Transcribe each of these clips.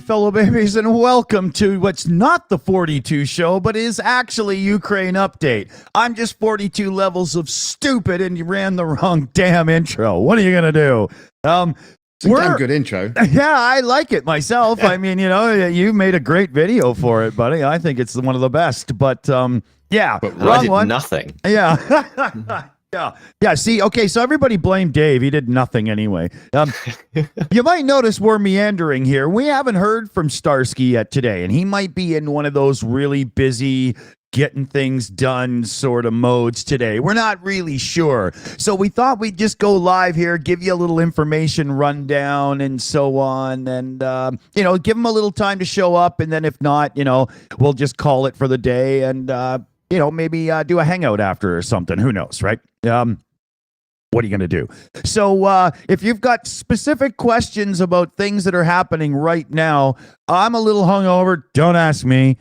fellow babies, and welcome to what's not the 42 show, but is actually Ukraine Update. I'm just 42 levels of stupid, and you ran the wrong damn intro. What are you going to do? It's a damn good intro. Yeah, I like it myself. I mean, you know, you made a great video for it, buddy. I think it's one of the best, but yeah. But I did nothing. Yeah. Yeah. See, okay, so everybody blamed Dave. He did nothing anyway. You might notice we're meandering here. We haven't heard from Starsky yet today, and he might be in one of those really busy getting things done sort of modes today. We're not really sure. So we thought we'd just go live here, give you a little information rundown and so on, and, give him a little time to show up, and then if not, we'll just call it for the day and, maybe do a hangout after or something. Who knows, right? What are you going to do? So if you've got specific questions about things that are happening right now, I'm a little hungover. Don't ask me.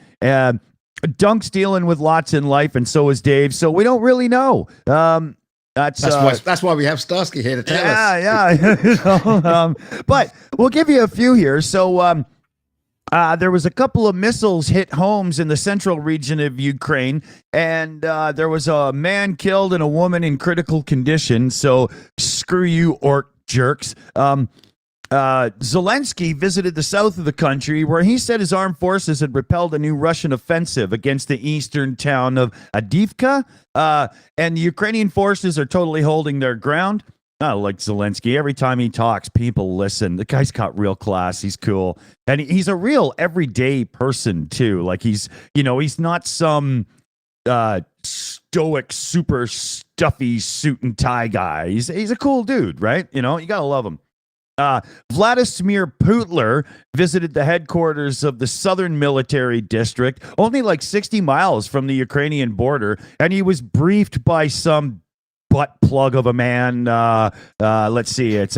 Dunk's dealing with lots in life, and so is Dave. So we don't really know. That's why we have Starsky here to tell us. Yeah. But we'll give you a few here. So there was a couple of missiles hit homes in the central region of Ukraine, and there was a man killed and a woman in critical condition. So screw you, orc jerks. Zelensky visited the south of the country, where he said his armed forces had repelled a new Russian offensive against the eastern town of Avdiivka, and the Ukrainian forces are totally holding their ground. I like Zelensky. Every time he talks, people listen. The guy's got real class. He's cool. And he's a real everyday person, too. Like, he's not some stoic, super stuffy suit and tie guy. He's a cool dude, right? You got to love him. Vladimir Putler visited the headquarters of the Southern Military District, only like 60 miles from the Ukrainian border, and he was briefed by some butt plug of a man. Let's see, it's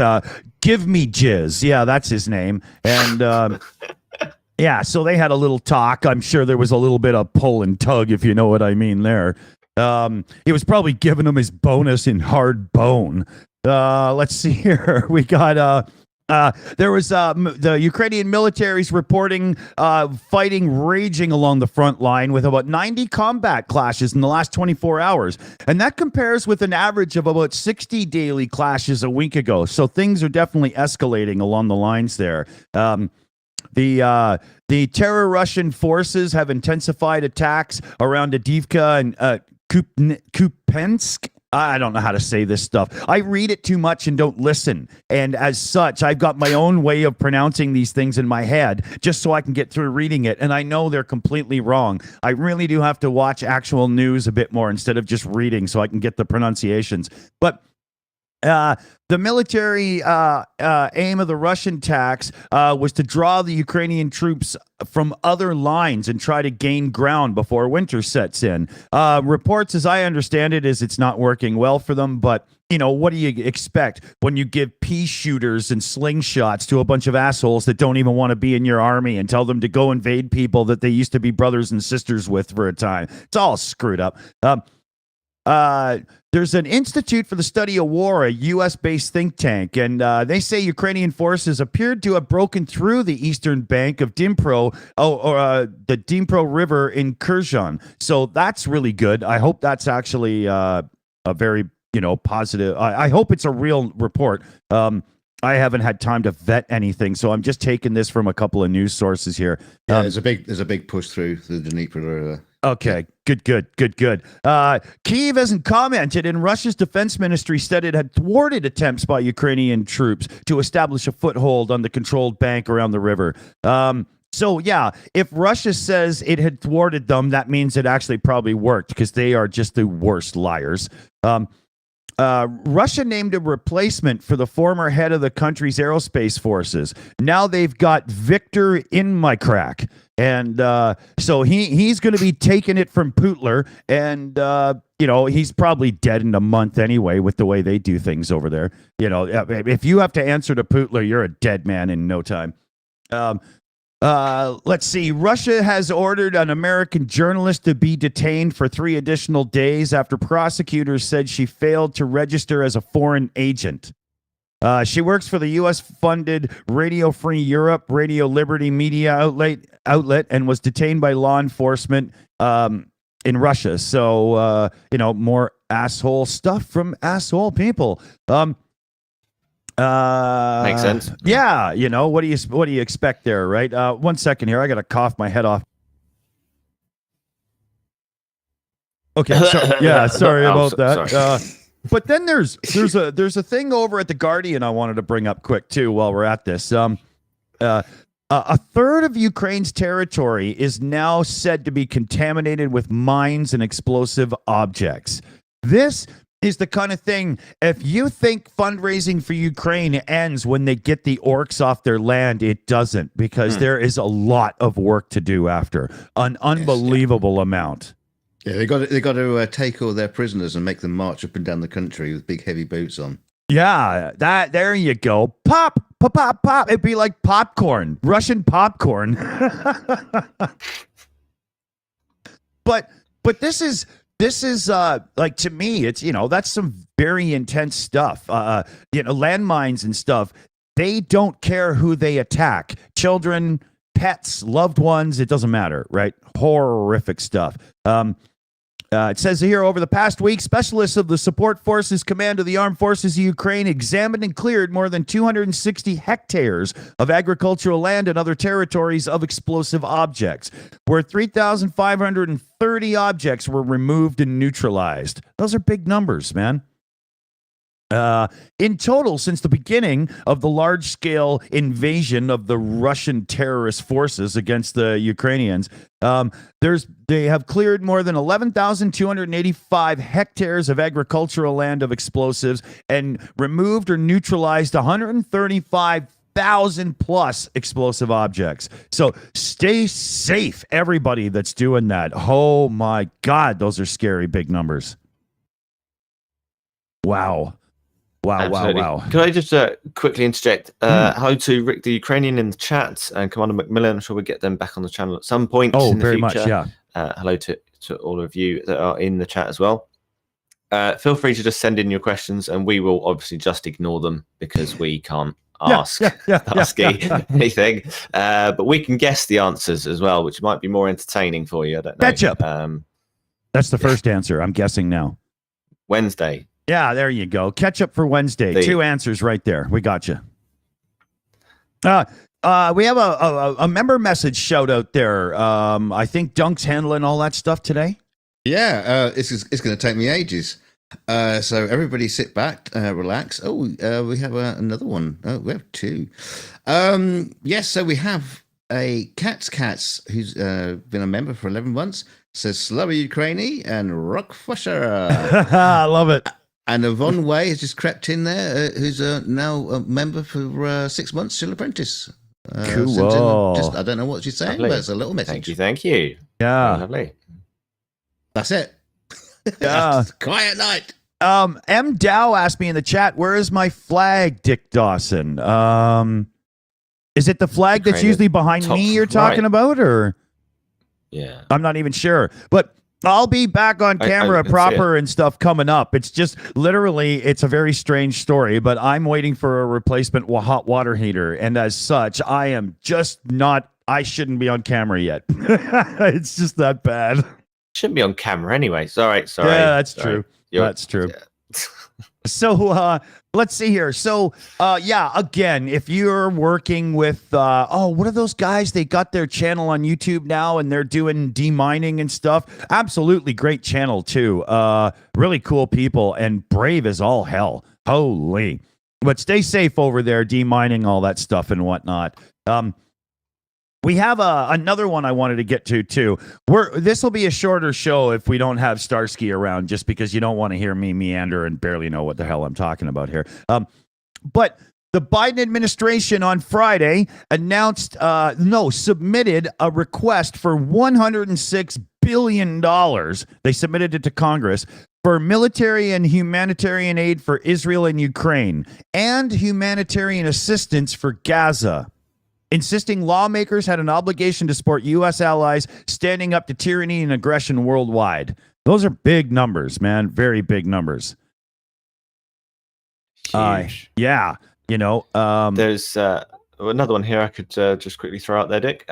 Give Me Jizz. Yeah, that's his name. And yeah, so they had a little talk. I'm sure there was a little bit of pull and tug, if you know what I mean there. He was probably giving him his bonus in hard bone. Let's see here. We got there was the Ukrainian military's reporting fighting raging along the front line with about 90 combat clashes in the last 24 hours. And that compares with an average of about 60 daily clashes a week ago. So things are definitely escalating along the lines there. The terror Russian forces have intensified attacks around Avdiivka and Kupiansk. I don't know how to say this stuff. I read it too much and don't listen. And as such, I've got my own way of pronouncing these things in my head just so I can get through reading it. And I know they're completely wrong. I really do have to watch actual news a bit more instead of just reading so I can get the pronunciations. But the military aim of the Russian attacks was to draw the Ukrainian troops from other lines and try to gain ground before winter sets in. Reports, as I understand it, is it's not working well for them, but what do you expect when you give pea shooters and slingshots to a bunch of assholes that don't even want to be in your army and tell them to go invade people that they used to be brothers and sisters with for a time? It's all screwed up. There's an Institute for the Study of War, a U.S.-based think tank, and they say Ukrainian forces appeared to have broken through the eastern bank of Dnipro, the Dnipro River in Kherson. So that's really good. I hope that's actually a very, positive. I hope it's a real report. I haven't had time to vet anything, so I'm just taking this from a couple of news sources here. Yeah, there's a big push through the Dnipro River. Okay, good. Kyiv hasn't commented, and Russia's defense ministry said it had thwarted attempts by Ukrainian troops to establish a foothold on the controlled bank around the river. So, yeah, if Russia says it had thwarted them, that means it actually probably worked, because they are just the worst liars. Russia named a replacement for the former head of the country's aerospace forces. Now they've got Victor Inmycrack. And so he's going to be taking it from Putler. And, he's probably dead in a month anyway with the way they do things over there. If you have to answer to Putler, you're a dead man in no time. Let's see. Russia has ordered an American journalist to be detained for 3 additional days after prosecutors said she failed to register as a foreign agent. She works for the U.S.-funded Radio Free Europe, Radio Liberty media outlet, and was detained by law enforcement in Russia. So, more asshole stuff from asshole people. Makes sense. Yeah, what do you expect there, right? 1 second here. I got to cough my head off. Okay, sorry about that. Sorry. But then there's a thing over at the Guardian I wanted to bring up quick too while we're at this. A third of Ukraine's territory is now said to be contaminated with mines and explosive objects. This is the kind of thing, if you think fundraising for Ukraine ends when they get the orcs off their land, it doesn't, because there is a lot of work to do after. An unbelievable amount. Yeah, they got to take all their prisoners and make them march up and down the country with big heavy boots on. Yeah, there you go. Pop, pop, pop, pop. It'd be like popcorn, Russian popcorn. But this is like, to me, it's, that's some very intense stuff. Landmines and stuff. They don't care who they attack. Children, pets, loved ones, it doesn't matter, right? Horrific stuff. It says here, over the past week, specialists of the Support Forces Command of the Armed Forces of Ukraine examined and cleared more than 260 hectares of agricultural land and other territories of explosive objects, where 3,530 objects were removed and neutralized. Those are big numbers, man. In total, since the beginning of the large-scale invasion of the Russian terrorist forces against the Ukrainians, they have cleared more than 11,285 hectares of agricultural land of explosives and removed or neutralized 135,000 plus explosive objects. So stay safe, everybody that's doing that. Oh my God, those are scary big numbers. Wow. Wow. Can I just quickly interject? Hello to Rick the Ukrainian in the chat and Commander Macmillan. I'm sure we'll get them back on the channel at some point in the very future. Much, yeah. Hello to all of you that are in the chat as well. Feel free to just send in your questions and we will obviously just ignore them because we can't ask Starsky anything. But we can guess the answers as well, which might be more entertaining for you. I don't know. Ketchup. That's the first answer, I'm guessing now. Wednesday. Yeah, there you go. Ketchup for Wednesday. 2 answers right there. We got you. We have a member message shout out there. I think Dunk's handling all that stuff today. Yeah, it's going to take me ages. So everybody sit back, relax. We have another one. Oh, we have 2. Yes, so we have a Cats who's been a member for 11 months. Says Slava Ukraini and Rockfusher. I love it. And Yvonne Way has just crept in there, who's now a member for 6 months, still apprentice. Cool. I don't know what she's saying, but it's a little message. Thank you. Yeah. Lovely. That's it. Yeah. Quiet night. M. Dow asked me in the chat, where is my flag, Dick Dawson? Is it the flag that's usually behind me you're talking about, or? Yeah. I'm not even sure. But I'll be back on camera proper and stuff coming up. It's just literally, it's a very strange story, but I'm waiting for a replacement hot water heater. And as such, I am just not, I shouldn't be on camera yet. It's just that bad. Shouldn't be on camera anyway. Sorry. Yeah, that's true. That's true. Yeah. So let's see here. So again, if you're working with what are those guys? They got their channel on YouTube now and they're doing demining and stuff. Absolutely great channel too. Really cool people and brave as all hell. Holy. But stay safe over there, demining all that stuff and whatnot. We have another one I wanted to get to too. This will be a shorter show if we don't have Starsky around, just because you don't want to hear me meander and barely know what the hell I'm talking about here. But the Biden administration on Friday submitted a request for $106 billion. They submitted it to Congress for military and humanitarian aid for Israel and Ukraine and humanitarian assistance for Gaza, insisting lawmakers had an obligation to support U.S. allies standing up to tyranny and aggression worldwide. Those are big numbers, man. Very big numbers. Huge. Yeah. There's another one here I could just quickly throw out there, Dick.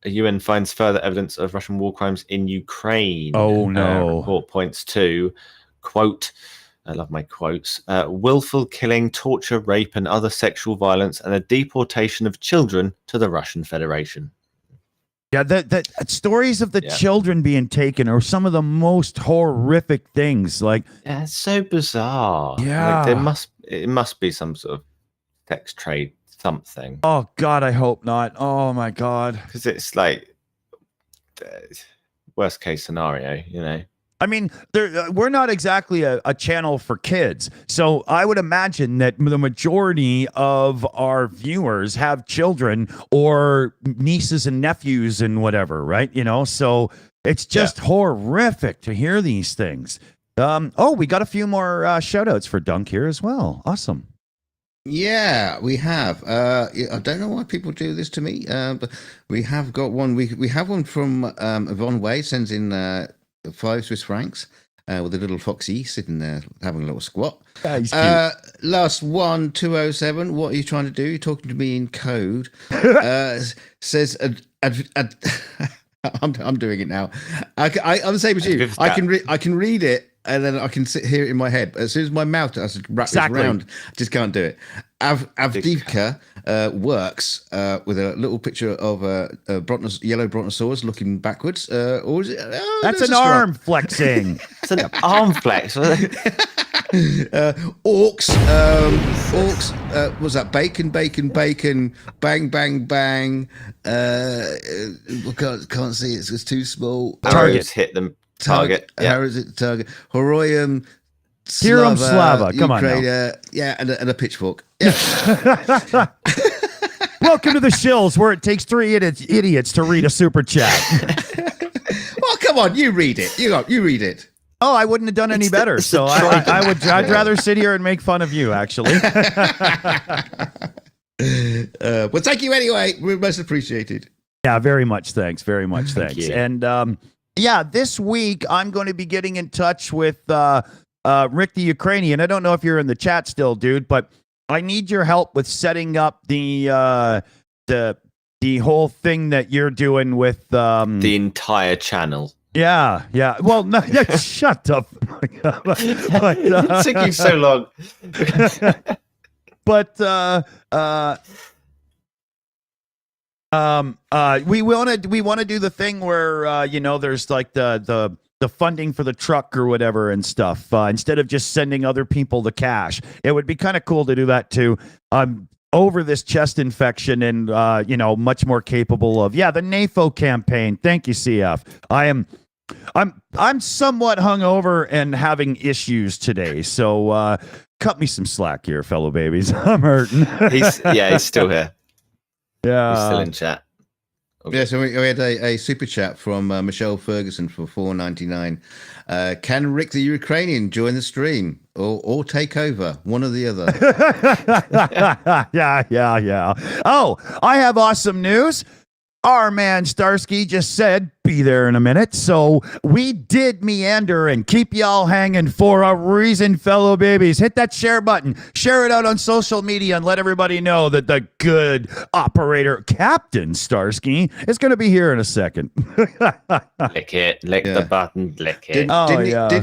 UN finds further evidence of Russian war crimes in Ukraine. Oh, no. Report points to, quote, I love my quotes, willful killing, torture, rape, and other sexual violence, and a deportation of children to the Russian Federation. Yeah, the stories of the children being taken are some of the most horrific things. Like, yeah, it's so bizarre. Yeah. Like, it must be some sort of sex trade something. Oh God, I hope not. Oh my God, because it's like worst case scenario, I mean, we're not exactly a channel for kids, so I would imagine that the majority of our viewers have children or nieces and nephews and whatever, right? So it's just horrific to hear these things. We got a few more shout outs for Dunk here as well. Awesome. Yeah, we have. I don't know why people do this to me, but we have got one. We have one from Yvonne Way, sends in 5 Swiss francs with a little foxy sitting there having a little squat. Yeah, he's cute. Last one, 207. What are you trying to do? You're talking to me in code. Says, I'm doing it now. I'm the same as you. I can read it. And then I can hear it in my head. As soon as my mouth has to wrap this around, I just can't do it. Avdivka works with a little picture of a yellow brontosaurus looking backwards. Or is it? That's an arm flexing. It's an arm flex. Orcs. Was that bacon, bang, bang, bang. Can't see it. It's too small. Targets hit them. Target. How is it? Target. Horoyum. Slava. Come Ukraine, on. Yeah, and a pitchfork. Yeah. Welcome to the Shills, where it takes 3 idiots to read a super chat. Well, come on, you read it. You read it. Oh, I wouldn't have done any better. So I'd rather sit here and make fun of you, actually. Well, thank you anyway. We're most appreciated. Yeah, very much. Thanks. Very much. Thank Thanks. you. And this week I'm going to be getting in touch with Rick the Ukrainian. I don't know if you're in the chat still, dude, but I need your help with setting up the whole thing that you're doing with the entire channel. Yeah. Well, no, shut up. It's taking so long. But we want to do the thing where there's like the funding for the truck or whatever and stuff, instead of just sending other people the cash. It would be kind of cool to do that too. I'm over this chest infection and much more capable of the NAFO campaign. Thank you, CF. I'm somewhat hungover and having issues today, so cut me some slack here, fellow babies. I'm hurting. He's still here. Yeah, he's still in chat. Okay. Yeah, so we had a super chat from Michelle Ferguson for $4.99. Can Rick the Ukrainian join the stream or take over? One or the other. Yeah. Oh, I have awesome news. Our man Starsky just said, be there in a minute. So we did meander and keep y'all hanging for a reason, fellow babies. Hit that share button. Share it out on social media and let everybody know that the good operator, Captain Starsky, is going to be here in a second. Lick it. Lick the button. Lick it.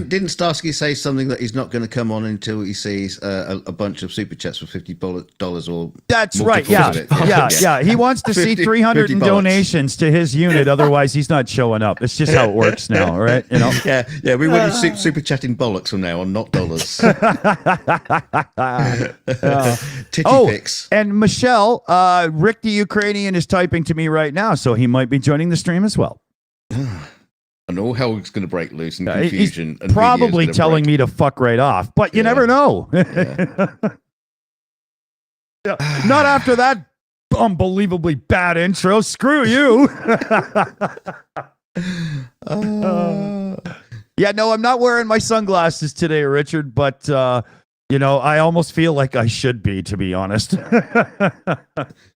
Didn't Starsky say something that he's not going to come on until he sees a bunch of super chats for $50 or That's right. Yeah. He wants to see 300 in donations to his unit. Otherwise, he's not showing up. It's just how it works now, right? Yeah. We want you super chatting bollocks from now on, not dollars. Titty pics. And Michelle, Rick the Ukrainian is typing to me right now, so he might be joining the stream as well. And all hell's going to break loose and confusion. He's probably telling me to fuck right off, but you never know. Not after that unbelievably bad intro. Screw you. No, I'm not wearing my sunglasses today, Richard, but I almost feel like I should be, to be honest.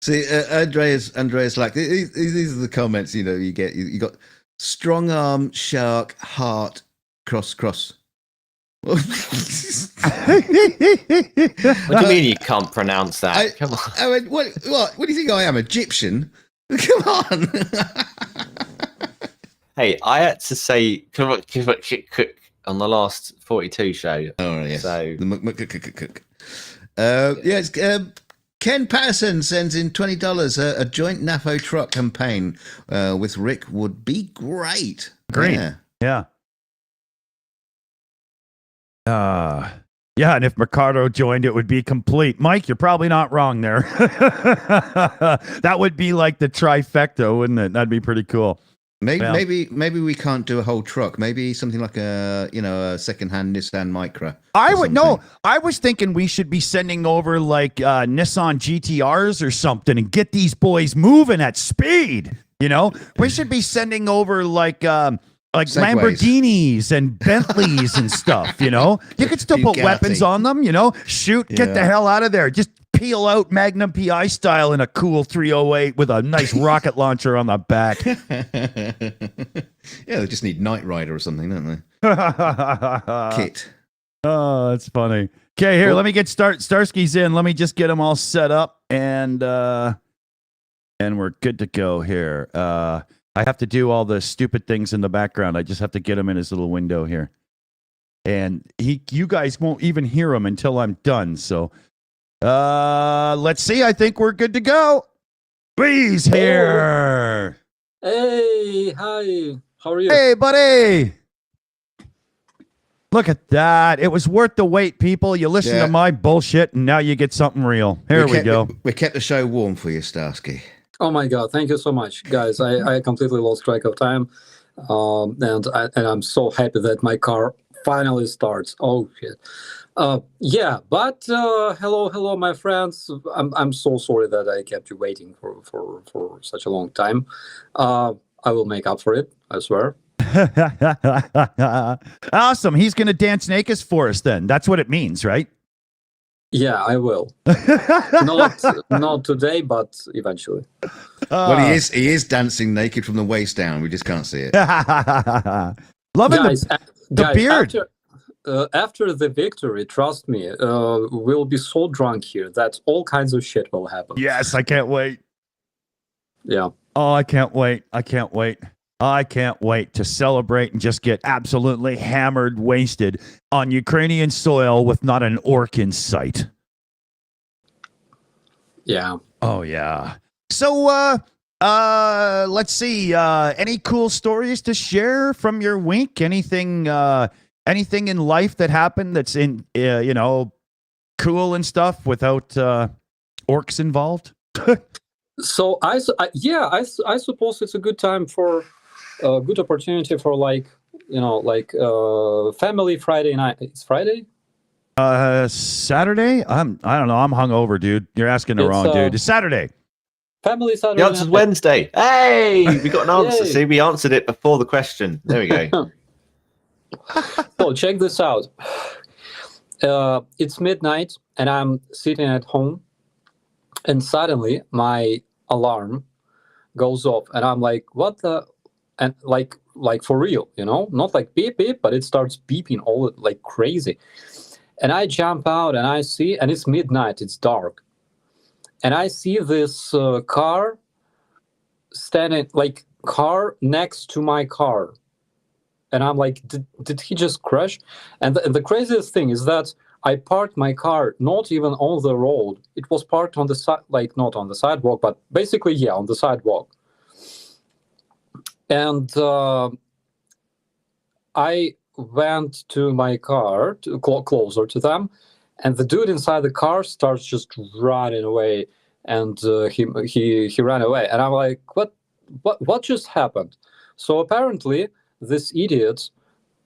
See, Andreas, like these are the comments you get. You got strong arm, shark, heart, cross. What do you mean you can't pronounce that? Come on. I mean, what do you think I am, Egyptian? Come on. Hey, I had to say on the last 42 show. Oh, yes. So yes. Ken Patterson sends in $20. A joint NAFO truck campaign with Rick would be great. Great. Yeah. Yeah, and if Mercado joined, it would be complete. Mike, you're probably not wrong there. That would be like the trifecta, wouldn't it? That'd be pretty cool. Maybe we can't do a whole truck. Maybe something like a secondhand Nissan Micra. I was thinking we should be sending over like Nissan GTRs or something and get these boys moving at speed. We should be sending over like Segways. Lamborghinis and Bentleys and stuff. You could still put weapons on them. Shoot, get the hell out of there. Just peel out Magnum PI style in a cool 308 with a nice rocket launcher on the back. Yeah, they just need Knight Rider or something, don't they? Kit. Oh, that's funny. Okay, here, let me get Starski's in. Let me just get them all set up, and we're good to go here. I have to do all the stupid things in the background. I just have to get him in his little window here. And you guys won't even hear him until I'm done, so... let's see. I think we're good to go. Please here. Hey, hi. How are you? Hey, buddy. Look at that. It was worth the wait, people. You listen to my bullshit, and now you get something real. Here we go. We kept the show warm for you, Starsky. Oh my God! Thank you so much, guys. I completely lost track of time, and I'm so happy that my car finally starts. Oh shit. Yeah, but hello, my friends. I'm so sorry that I kept you waiting for such a long time. I will make up for it, I swear. Awesome. He's going to dance naked for us then. That's what it means, right? Yeah, I will. Not today, but eventually. Well, he is dancing naked from the waist down. We just can't see it. Loving guys, the beard. After the victory, trust me, we'll be so drunk here that all kinds of shit will happen. Yes, I can't wait. Yeah. Oh, I can't wait. I can't wait to celebrate and just get absolutely hammered, wasted on Ukrainian soil with not an orc in sight. Yeah. Oh, yeah. So, let's see. Any cool stories to share from your week? Anything in life that happened that's in, cool and stuff without orcs involved? So I suppose it's a good time for a good opportunity for family Friday night. It's Friday. Saturday. I don't know. I'm hungover, dude. You're asking the wrong dude. It's Saturday. Family Saturday. The answer's Wednesday. Hey, we got an answer. See, we answered it before the question. There we go. So check this out. It's midnight and I'm sitting at home, and suddenly my alarm goes off, and I'm like, "What the?" And like for real, not like beep beep, but it starts beeping all like crazy. And I jump out and I see, and it's midnight, it's dark, and I see this car standing, like car next to my car. And I'm like, did he just crash? And the craziest thing is that I parked my car not even on the road. It was parked on the side, like not on the sidewalk, but basically, on the sidewalk. And I went to my car, closer to them, and the dude inside the car starts just running away, and he ran away. And I'm like, what just happened? So apparently, this idiot,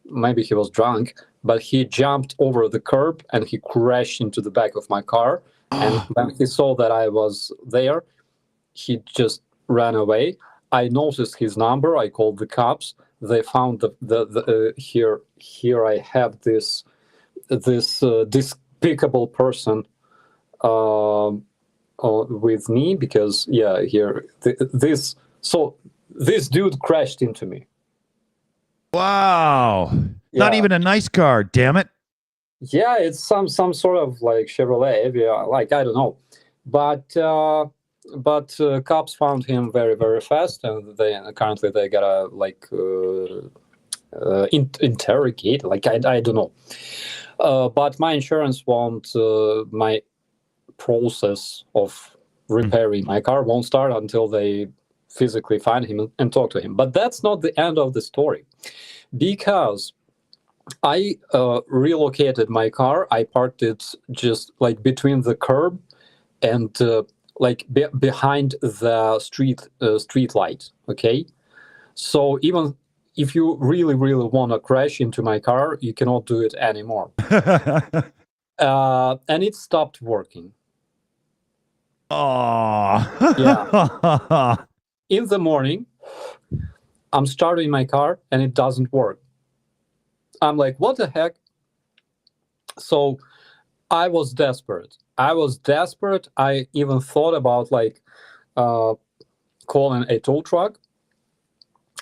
maybe he was drunk, but he jumped over the curb and he crashed into the back of my car. And when he saw that I was there, he just ran away. I noticed his number. I called the cops. They found the here I have this despicable person with me, because this dude crashed into me. Wow. Yeah. Not even a nice car, damn it. Yeah, it's some sort of like Chevrolet, like I don't know, but cops found him very very fast, and currently they gotta like interrogate. Like I don't know, but my insurance won't. My process of repairing my car won't start until they physically find him and talk to him. But that's not the end of the story, because I relocated my car. I parked it just like between the curb and like behind the street light. Okay, so even if you really really want to crash into my car, you cannot do it anymore. And it stopped working. Oh. Yeah. In the morning, I'm starting my car and it doesn't work. I'm like, what the heck? So I was desperate. I even thought about like calling a tow truck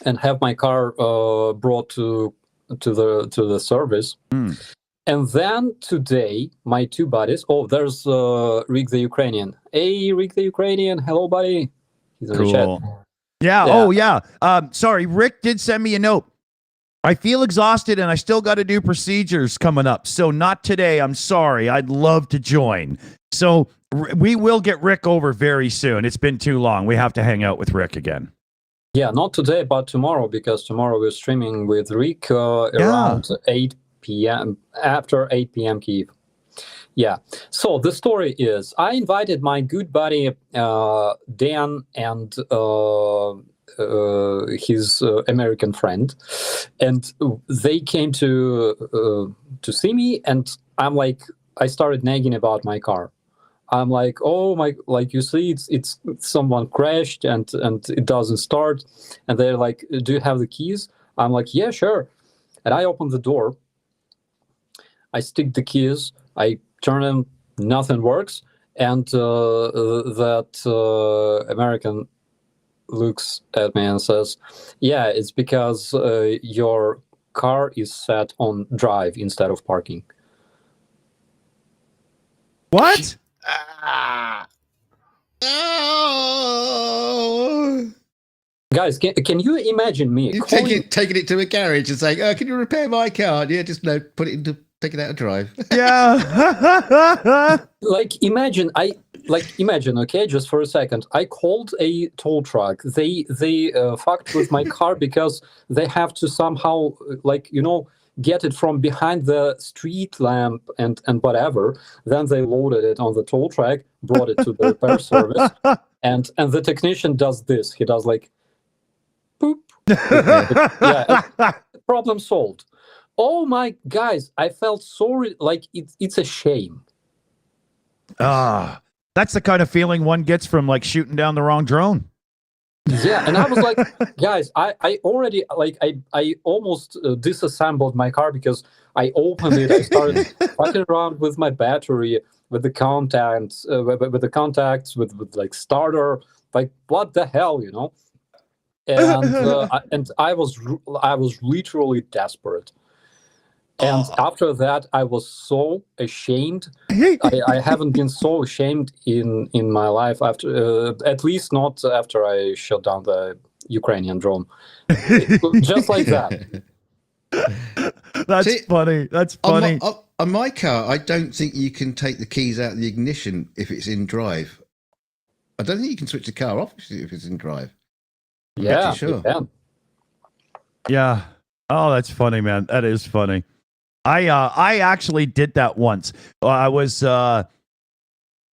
and have my car brought to the service. Mm. And then today, my two buddies. Oh, there's Rick the Ukrainian. Hey, Rick the Ukrainian. Hello, buddy. He's in the chat. Yeah. Yeah. Oh, yeah. Sorry, Rick did send me a note. I feel exhausted and I still got to do procedures coming up. So not today. I'm sorry. I'd love to join. So we will get Rick over very soon. It's been too long. We have to hang out with Rick again. Yeah, not today, but tomorrow, because tomorrow we're streaming with Rick around 8 p.m. after 8 p.m. Kyiv. Yeah. So the story is, I invited my good buddy Dan and his American friend, and they came to see me, and I'm like, I started nagging about my car. I'm like, oh my, like you see, it's someone crashed and it doesn't start, and they're like, do you have the keys? I'm like, yeah, sure. And I open the door, I stick the keys, I turn them, nothing works, and that American looks at me and says, yeah, it's because your car is set on drive instead of parking. What? Oh. Guys, can you imagine me You're taking it to a garage and saying, can you repair my car? Yeah, just take it out of drive. Yeah. like imagine, okay, just for a second, I called a tow truck. They fucked with my car because they have to somehow, like, get it from behind the street lamp and whatever. Then they loaded it on the tow truck, brought it to the repair service, and the technician does this. He does like, boop. Yeah, problem solved. Oh my, guys, I felt sorry. Like it's a shame. That's the kind of feeling one gets from like shooting down the wrong drone. Yeah, and I was like, guys, I already, like, I almost disassembled my car because I opened it, I started fucking around with my battery, with the contacts, with like starter, like what the hell, And I was literally desperate. And after that, I was so ashamed. I haven't been so ashamed in my life after, at least not after I shot down the Ukrainian drone. Just like that. That's funny. That's funny. On my car, I don't think you can take the keys out of the ignition if it's in drive. I don't think you can switch the car off if it's in drive. Yeah, sure. you can. Yeah. Oh, that's funny, man. That is funny. I actually did that once. I was I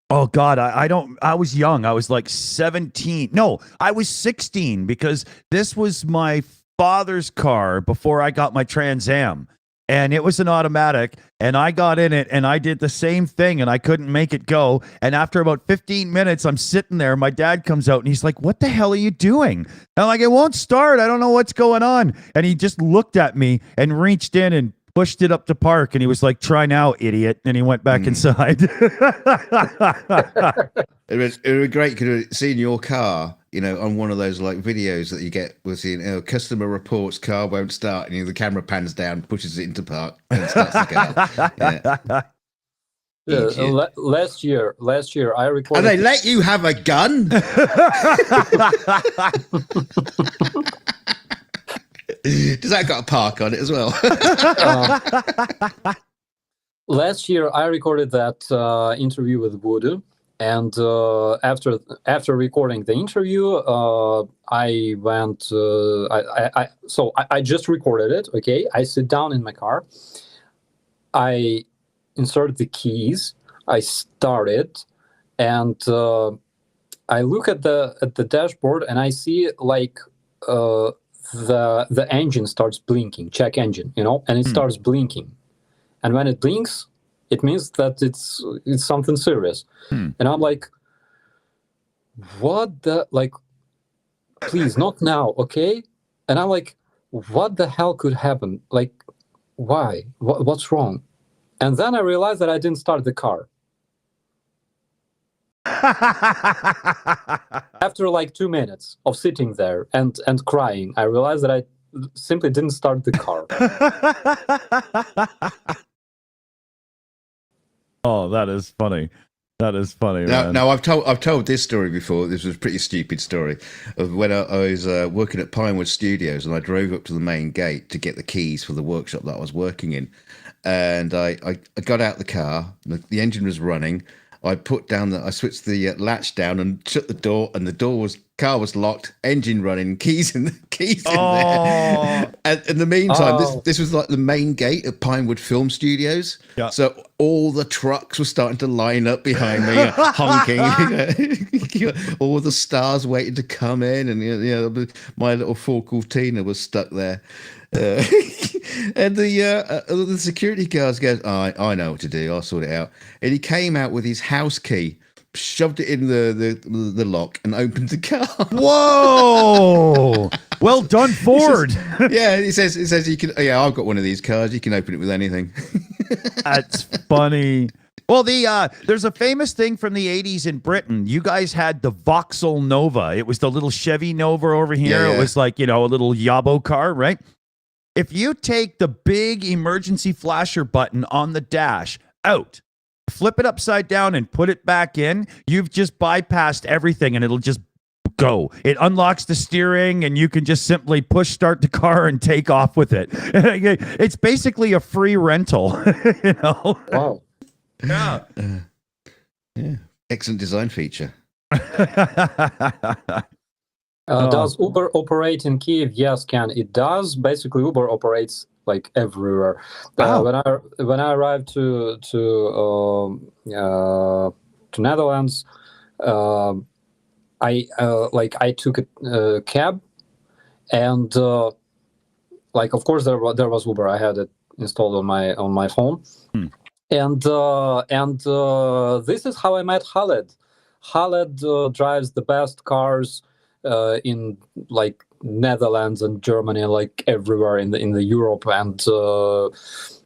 was young. I was like 17. No, I was 16 because this was my father's car before I got my Trans Am. And it was an automatic, and I got in it, and I did the same thing, and I couldn't make it go. And after about 15 minutes, I'm sitting there. My dad comes out, and he's like, "What the hell are you doing?" And I'm like, "It won't start. I don't know what's going on." And he just looked at me and reached in and pushed it up to park, and he was like, "Try now, idiot." And he went back inside. It was great because seeing your car on one of those like videos that you get with customer reports car won't start, and the camera pans down, pushes it into park, and starts the car. Yeah. Last year, I recorded. And they let you have a gun? Does that got a park on it as well? Last year, I recorded that interview with Voodoo, and after recording the interview, I went. I just recorded it. Okay, I sit down in my car. I insert the keys. I start it, and I look at the dashboard, and I see like the engine starts blinking. Check engine, and it starts blinking. And when it blinks, it means that it's something serious. And I'm like, what the, like, please, not now, okay? And I'm like, what the hell could happen? Like, why? What's wrong? And then I realized that I didn't start the car. After like 2 minutes of sitting there and crying, I realized that I simply didn't start the car. Oh, that is funny. That is funny. Now I've told this story before. This was a pretty stupid story of when I was working at Pinewood Studios, and I drove up to the main gate to get the keys for the workshop that I was working in, and I got out the car. The engine was running. I switched the latch down and shut the door, and the car was locked, engine running, keys in there. And in the meantime, this was like the main gate at Pinewood Film Studios. Yeah. So all the trucks were starting to line up behind me, honking. All the stars waiting to come in, and my little Ford Cortina was stuck there. And the security guards goes, I know what to do. I'll sort it out. And he came out with his house key, shoved it in the lock, and opened the car. Whoa! Well done, Ford. He says you can. Yeah, I've got one of these cars. You can open it with anything. That's funny. Well, there's a famous thing from the 80s in Britain. You guys had the Vauxhall Nova. It was the little Chevy Nova over here. Yeah. It was like, a little Yabo car, right? If you take the big emergency flasher button on the dash out, flip it upside down and put it back in, you've just bypassed everything and it'll just go. It unlocks the steering and you can just simply push start the car and take off with it. It's basically a free rental, Wow. Yeah. Yeah. Excellent design feature. Does Uber operate in Kiev? Yes, Ken. It does. Basically, Uber operates like everywhere. When I arrived to Netherlands, I took a cab, and of course there was Uber. I had it installed on my phone, and this is how I met Khaled. Khaled drives the best cars in like Netherlands and Germany, like everywhere in the Europe. And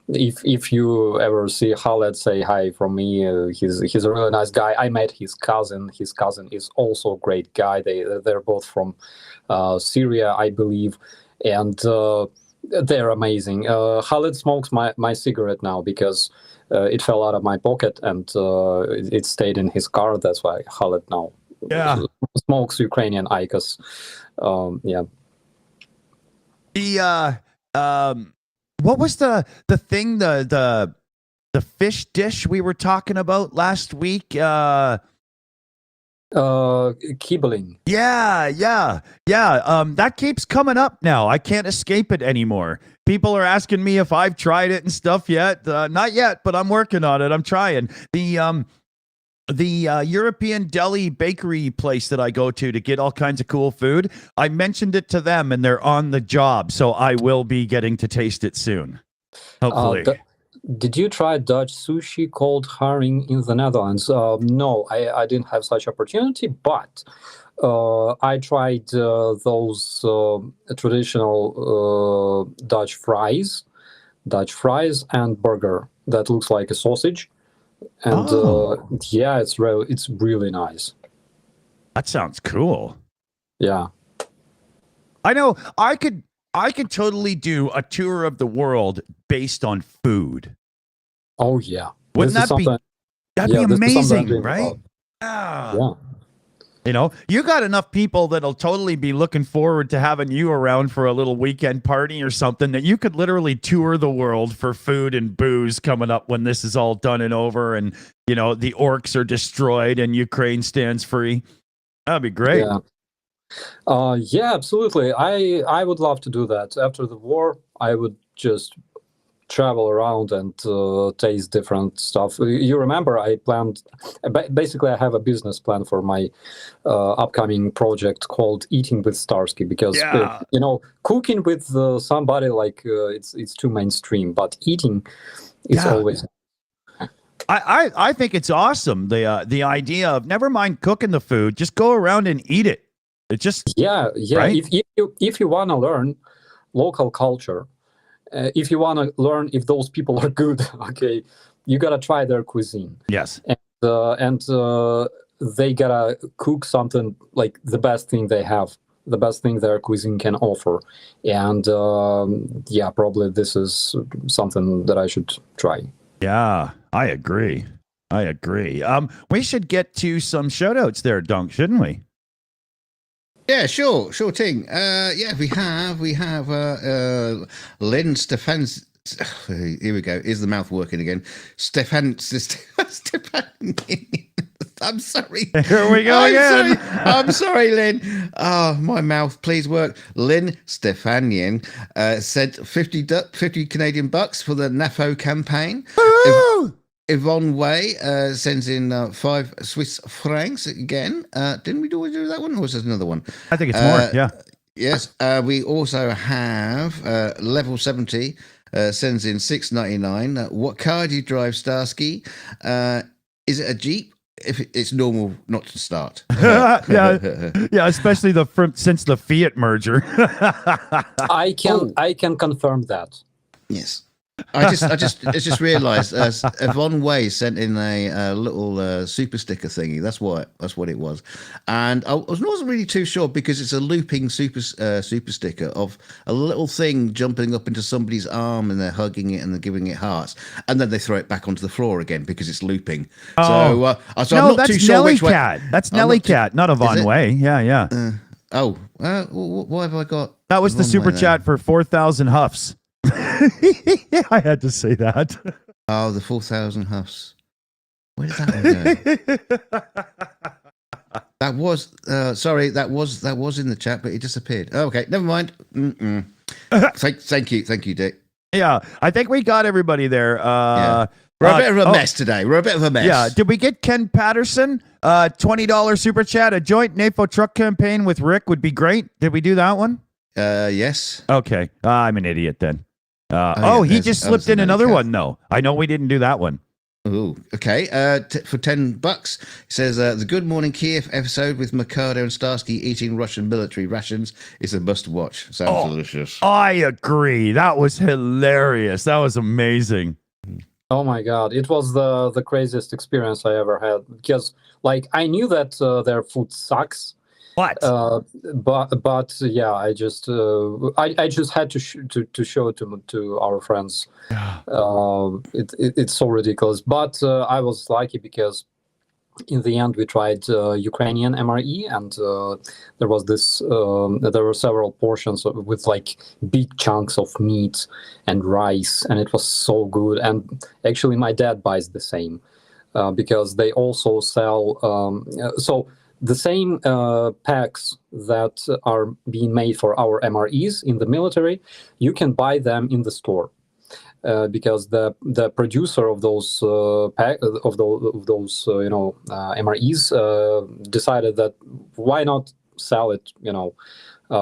if you ever see Khaled, say hi from me. He's a really nice guy. I met his cousin. His cousin is also a great guy. They're both from Syria, I believe, and they're amazing. Khaled smokes my cigarette now because it fell out of my pocket and it stayed in his car. That's why Khaled now smokes Ukrainian IQOS. What was the thing, the fish dish we were talking about last week? Kibbeling. Yeah. That keeps coming up now. I can't escape it anymore. People are asking me if I've tried it and stuff yet. Not yet, but I'm working on it. I'm trying. The European deli bakery place that I go to get all kinds of cool food, I mentioned it to them and they're on the job, so I will be getting to taste it soon. Hopefully. Did you try Dutch sushi called herring in the Netherlands? No, I didn't have such opportunity, but I tried those traditional Dutch fries and burger that looks like a sausage. And it's really nice. That sounds cool. Yeah. I know I could totally do a tour of the world based on food. Oh yeah. Wouldn't This is that be something. that'd Yeah, be this is something I'm amazing, dreaming right? about. Ah. Yeah. You know, you got enough people that'll totally be looking forward to having you around for a little weekend party or something that you could literally tour the world for food and booze coming up when this is all done and over and, you know, the orcs are destroyed and Ukraine stands free. That'd be great. Yeah. Yeah, absolutely. I would love to do that. After the war, I would just travel around and taste different stuff. You remember I planned, basically I have a business plan for my upcoming project called Eating with Starsky, because Yeah. you know, cooking with somebody like it's too mainstream, but eating is Yeah. always. I think it's awesome. The idea of never mind cooking the food, just go around and eat it. It just Yeah. right? If you want to learn local culture, if you want to learn if those people are good, okay, you gotta try their cuisine, Yes. and they gotta cook something like the best thing they have, the best thing their cuisine can offer, and yeah, probably this is something that I should try. Yeah, I agree. We should get to some shout outs there, Dunk, shouldn't we? Yeah, sure thing. Yeah, we have Lynn Stefans. Here we go. Is the mouth working again? Stefan. I'm sorry. Here we go again. I'm sorry, Lynn. Oh, my mouth. Please work. Lynn Stefanian said 50 Canadian bucks for the NAFO campaign. Woo! Yvonne Way sends in 5 Swiss francs again. Didn't we do that one, or was there another one? I think it's more. Yeah. Yes. We also have Level 70 sends in 6.99. What car do you drive, Starsky? Is it a Jeep? If it's normal not to start. Yeah, especially since the Fiat merger. I can confirm that. Yes. I just realised Yvonne Way sent in a little super sticker thingy. That's what it was, and I wasn't really too sure because it's a looping super sticker of a little thing jumping up into somebody's arm and they're hugging it and they're giving it hearts, and then they throw it back onto the floor again because it's looping. Oh. So I'm No, not that's too sure Nelly which way. Cat. That's Nelly Cat, not Yvonne it? Way. Yeah. What have I got? That was the Yvonne super Way chat for 4,000 huffs. I had to say that. Oh, the 4,000 huffs. Where did that one go? That was sorry. That was in the chat, but it disappeared. Oh, okay, never mind. Thank you, Dick. Yeah, I think we got everybody there. Yeah. We're a bit of a mess today. We're a bit of a mess. Yeah. Did we get Ken Patterson? $20 super chat. A joint NAFO truck campaign with Rick would be great. Did we do that one? Yes. Okay. I'm an idiot then. Yeah, he just slipped in another one though. I know we didn't do that one. Oh, okay. For $10, it says the Good Morning Kiev episode with Mikado and Starsky eating Russian military rations is a must-watch. Sounds delicious. I agree. That was hilarious. That was amazing. Oh my god, it was the craziest experience I ever had, because like I knew that their food sucks. What? But yeah, I just had to show it to our friends. It's so ridiculous. But I was lucky because in the end we tried Ukrainian MRE, and there was this. There were several portions with like big chunks of meat and rice, and it was so good. And actually, my dad buys the same because they also sell. So the same packs that are being made for our MREs in the military, you can buy them in the store. Because the producer of those MREs decided that why not sell it,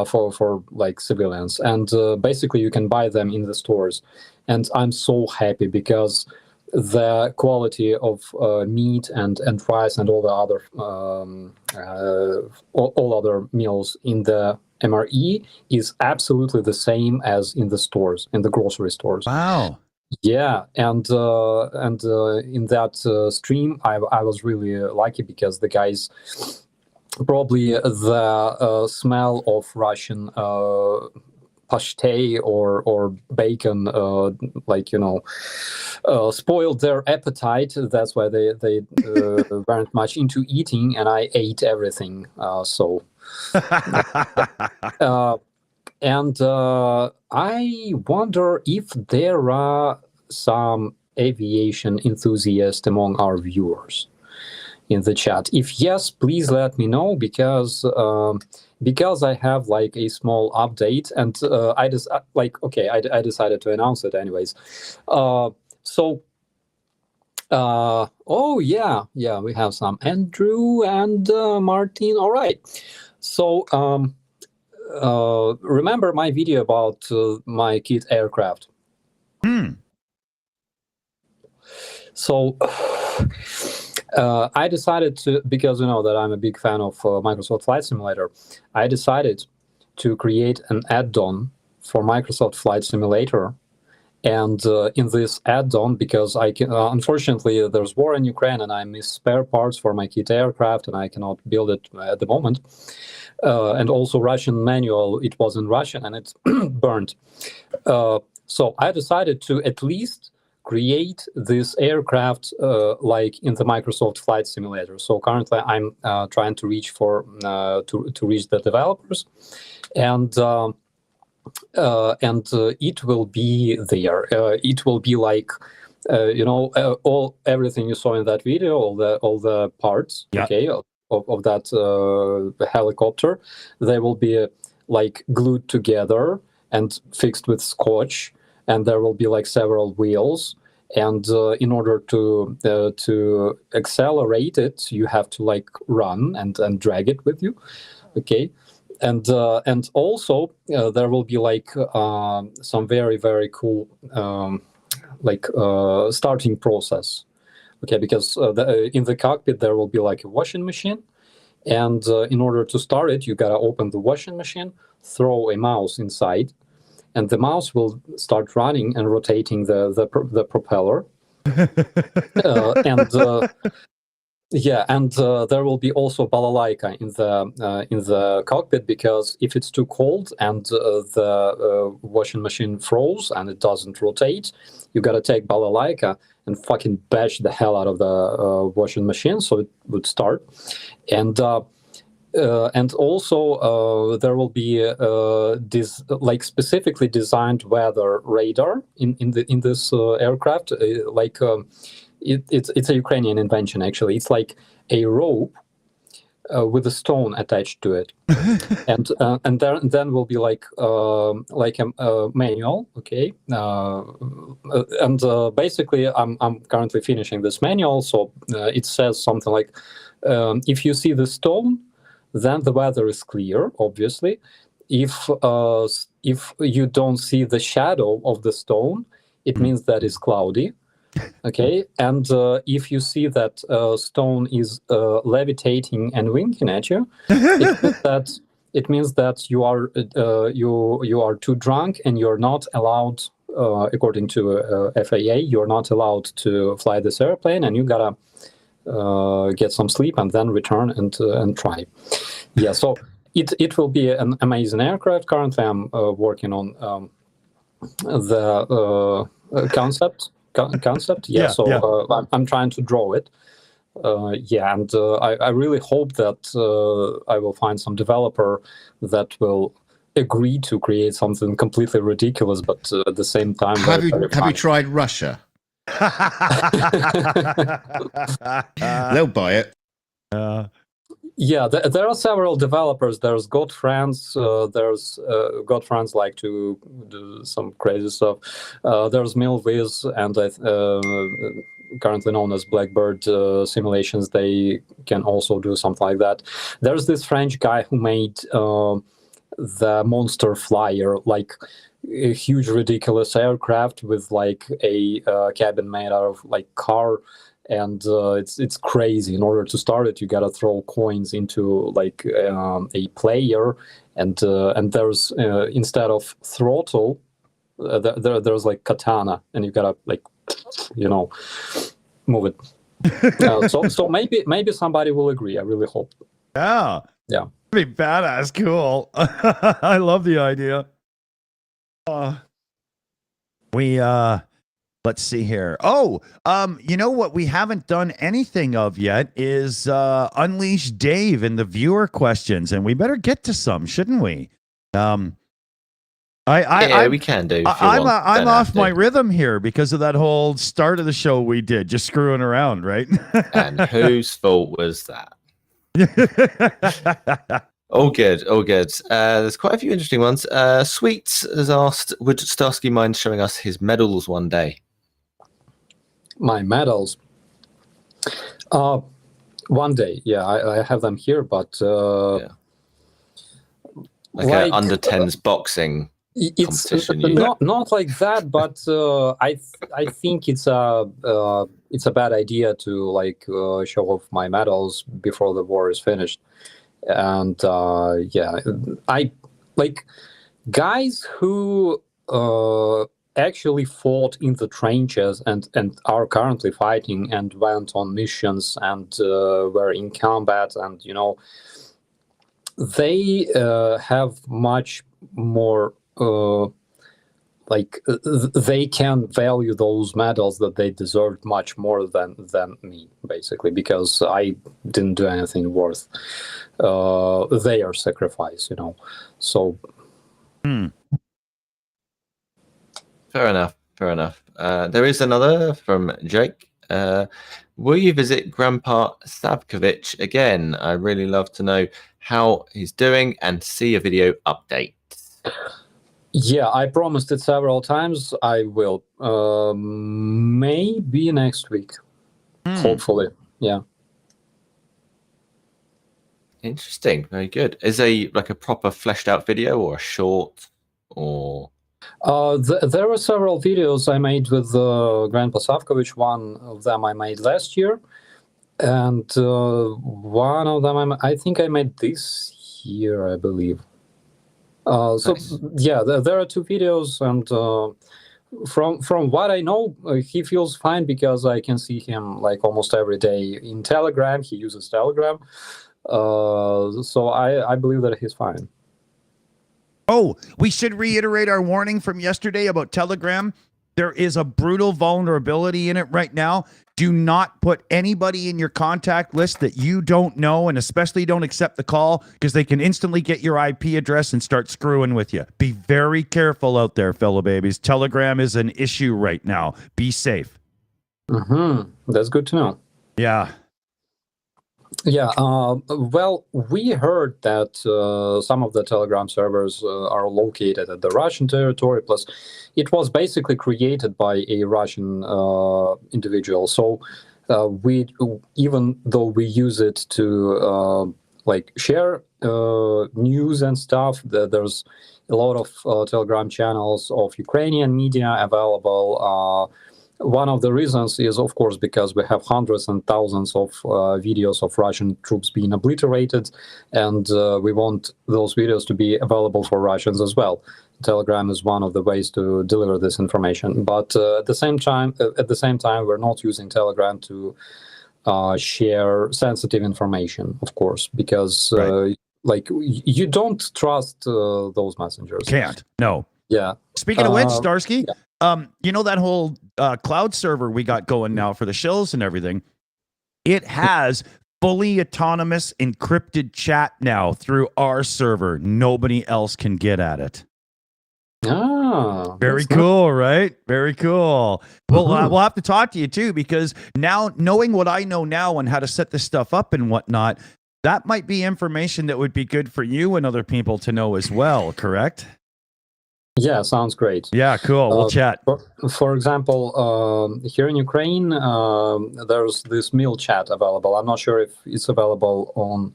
for like civilians, and basically you can buy them in the stores, and I'm so happy because the quality of meat and rice and all the other all other meals in the MRE is absolutely the same as in the stores, in the grocery stores. Wow. Yeah, and in that stream, I was really lucky because the guys probably the smell of Russian pastry or bacon, spoiled their appetite. That's why they weren't much into eating, and I ate everything. And I wonder if there are some aviation enthusiasts among our viewers in the chat. If yes, please let me know, because I have like a small update, and I decided to announce it anyways. Oh yeah, we have some Andrew and Martin. All right, so remember my video about my kit aircraft? So I decided to, because you know that I'm a big fan of Microsoft Flight Simulator, I decided to create an add-on for Microsoft Flight Simulator. And in this add-on, because I can, unfortunately, there's war in Ukraine, and I miss spare parts for my kit aircraft, and I cannot build it at the moment. And also Russian manual, it was in Russian, and it's burned. So I decided to at least create this aircraft like in the Microsoft Flight Simulator. So currently I'm trying to reach to reach the developers, and it will be there. It will be like everything you saw in that video, all the parts, okay, of that helicopter. They will be like glued together and fixed with scotch, and there will be like several wheels. And in order to accelerate it, you have to like run and drag it with you, okay. And also there will be like some very, very cool starting process, okay, because in the cockpit there will be like a washing machine, and in order to start it, you gotta open the washing machine, throw a mouse inside, and the mouse will start running and rotating the propeller. And there will be also balalaika in the cockpit, because if it's too cold and the washing machine froze and it doesn't rotate, you gotta take balalaika and fucking bash the hell out of the washing machine so it would start. And also there will be this like specifically designed weather radar in this aircraft. It's a Ukrainian invention, actually. It's like a rope with a stone attached to it, and then will be like a manual, okay. And basically, I'm currently finishing this manual, so it says something like, if you see the stone, then the weather is clear, obviously. If you don't see the shadow of the stone, it means that it's cloudy. Okay, and if you see that stone is levitating and winking at you, it means that you are too drunk and you're not allowed, according to FAA, you're not allowed to fly this airplane, and you gotta get some sleep and then return and try. Yeah, so it will be an amazing aircraft. Currently, I'm working on the concept. I'm trying to draw it. And I really hope that I will find some developer that will agree to create something completely ridiculous, but at the same time, have you tried Russia? They'll buy it. Yeah, there are several developers. There's Godfriends. There's Godfriends like to do some crazy stuff. There's Milviz, and currently known as Blackbird Simulations. They can also do something like that. There's this French guy who made the Monster Flyer, like a huge, ridiculous aircraft with like a cabin made out of like car. And it's crazy. In order to start it, you gotta throw coins into like a player, and there's instead of throttle, there's like katana, and you gotta like move it. So maybe somebody will agree. I really hope. Yeah. Yeah. That'd be badass cool. I love the idea. Let's see here. Oh, you know what we haven't done anything of yet is Unleash Dave and the viewer questions, and we better get to some, shouldn't we? We can do. I'm off my rhythm here because of that whole start of the show we did, just screwing around, right? And whose fault was that? All good, all good. There's quite a few interesting ones. Sweets has asked, would Starsky mind showing us his medals one day? My medals. One day, yeah, I have them here, but Like a under 10s boxing it's competition. not like that, but I think it's a bad idea to like show off my medals before the war is finished. And yeah, I like guys who actually fought in the trenches and are currently fighting and went on missions and were in combat, and you know, they have much more like they can value those medals that they deserved much more than me, basically, because I didn't do anything worth their sacrifice, you know. So Fair enough. There is another from Jake. Will you visit Grandpa Savkovich again? I really love to know how he's doing and see a video update. yeah, I promised it several times. I will. Maybe next week. Hopefully. Yeah. Interesting. Very good. Is like a proper fleshed out video or a short or? There were several videos I made with Grandpa Savkovich. One of them I made last year, and one of them I think I made this year, I believe. So Nice. yeah, there are two videos, and from what I know, he feels fine because I can see him like almost every day in Telegram. He uses Telegram, so I believe that he's fine. Oh, we should reiterate our warning from yesterday about Telegram. There is a brutal vulnerability in it right now. Do not put anybody in your contact list that you don't know, and especially don't accept the call, because they can instantly get your IP address and start screwing with you. Be very careful out there, fellow babies. Telegram is an issue right now. Be safe. That's good to know. Yeah. Yeah, well, we heard that some of the Telegram servers are located at the Russian territory, plus it was basically created by a Russian individual. So we, even though we use it to like share news and stuff, there's a lot of Telegram channels of Ukrainian media available. One of the reasons is, of course, because we have hundreds and thousands of videos of Russian troops being obliterated, and we want those videos to be available for Russians as well. Telegram is one of the ways to deliver this information. But at the same time, we're not using Telegram to share sensitive information, of course, because like you don't trust those messengers. Can't. No. Yeah. Speaking of which, Starsky, yeah. you know that whole cloud server we got going now for the Shills and everything? It has fully autonomous encrypted chat now through our server. Nobody else can get at it. Very cool, right? Very cool. Well, we'll have to talk to you too, because now, knowing what I know now and how to set this stuff up and whatnot, that might be information that would be good for you and other people to know as well, correct? Yeah, sounds great. Yeah, cool. We'll chat. For example, here in Ukraine, there's this meal chat available. I'm not sure if it's available on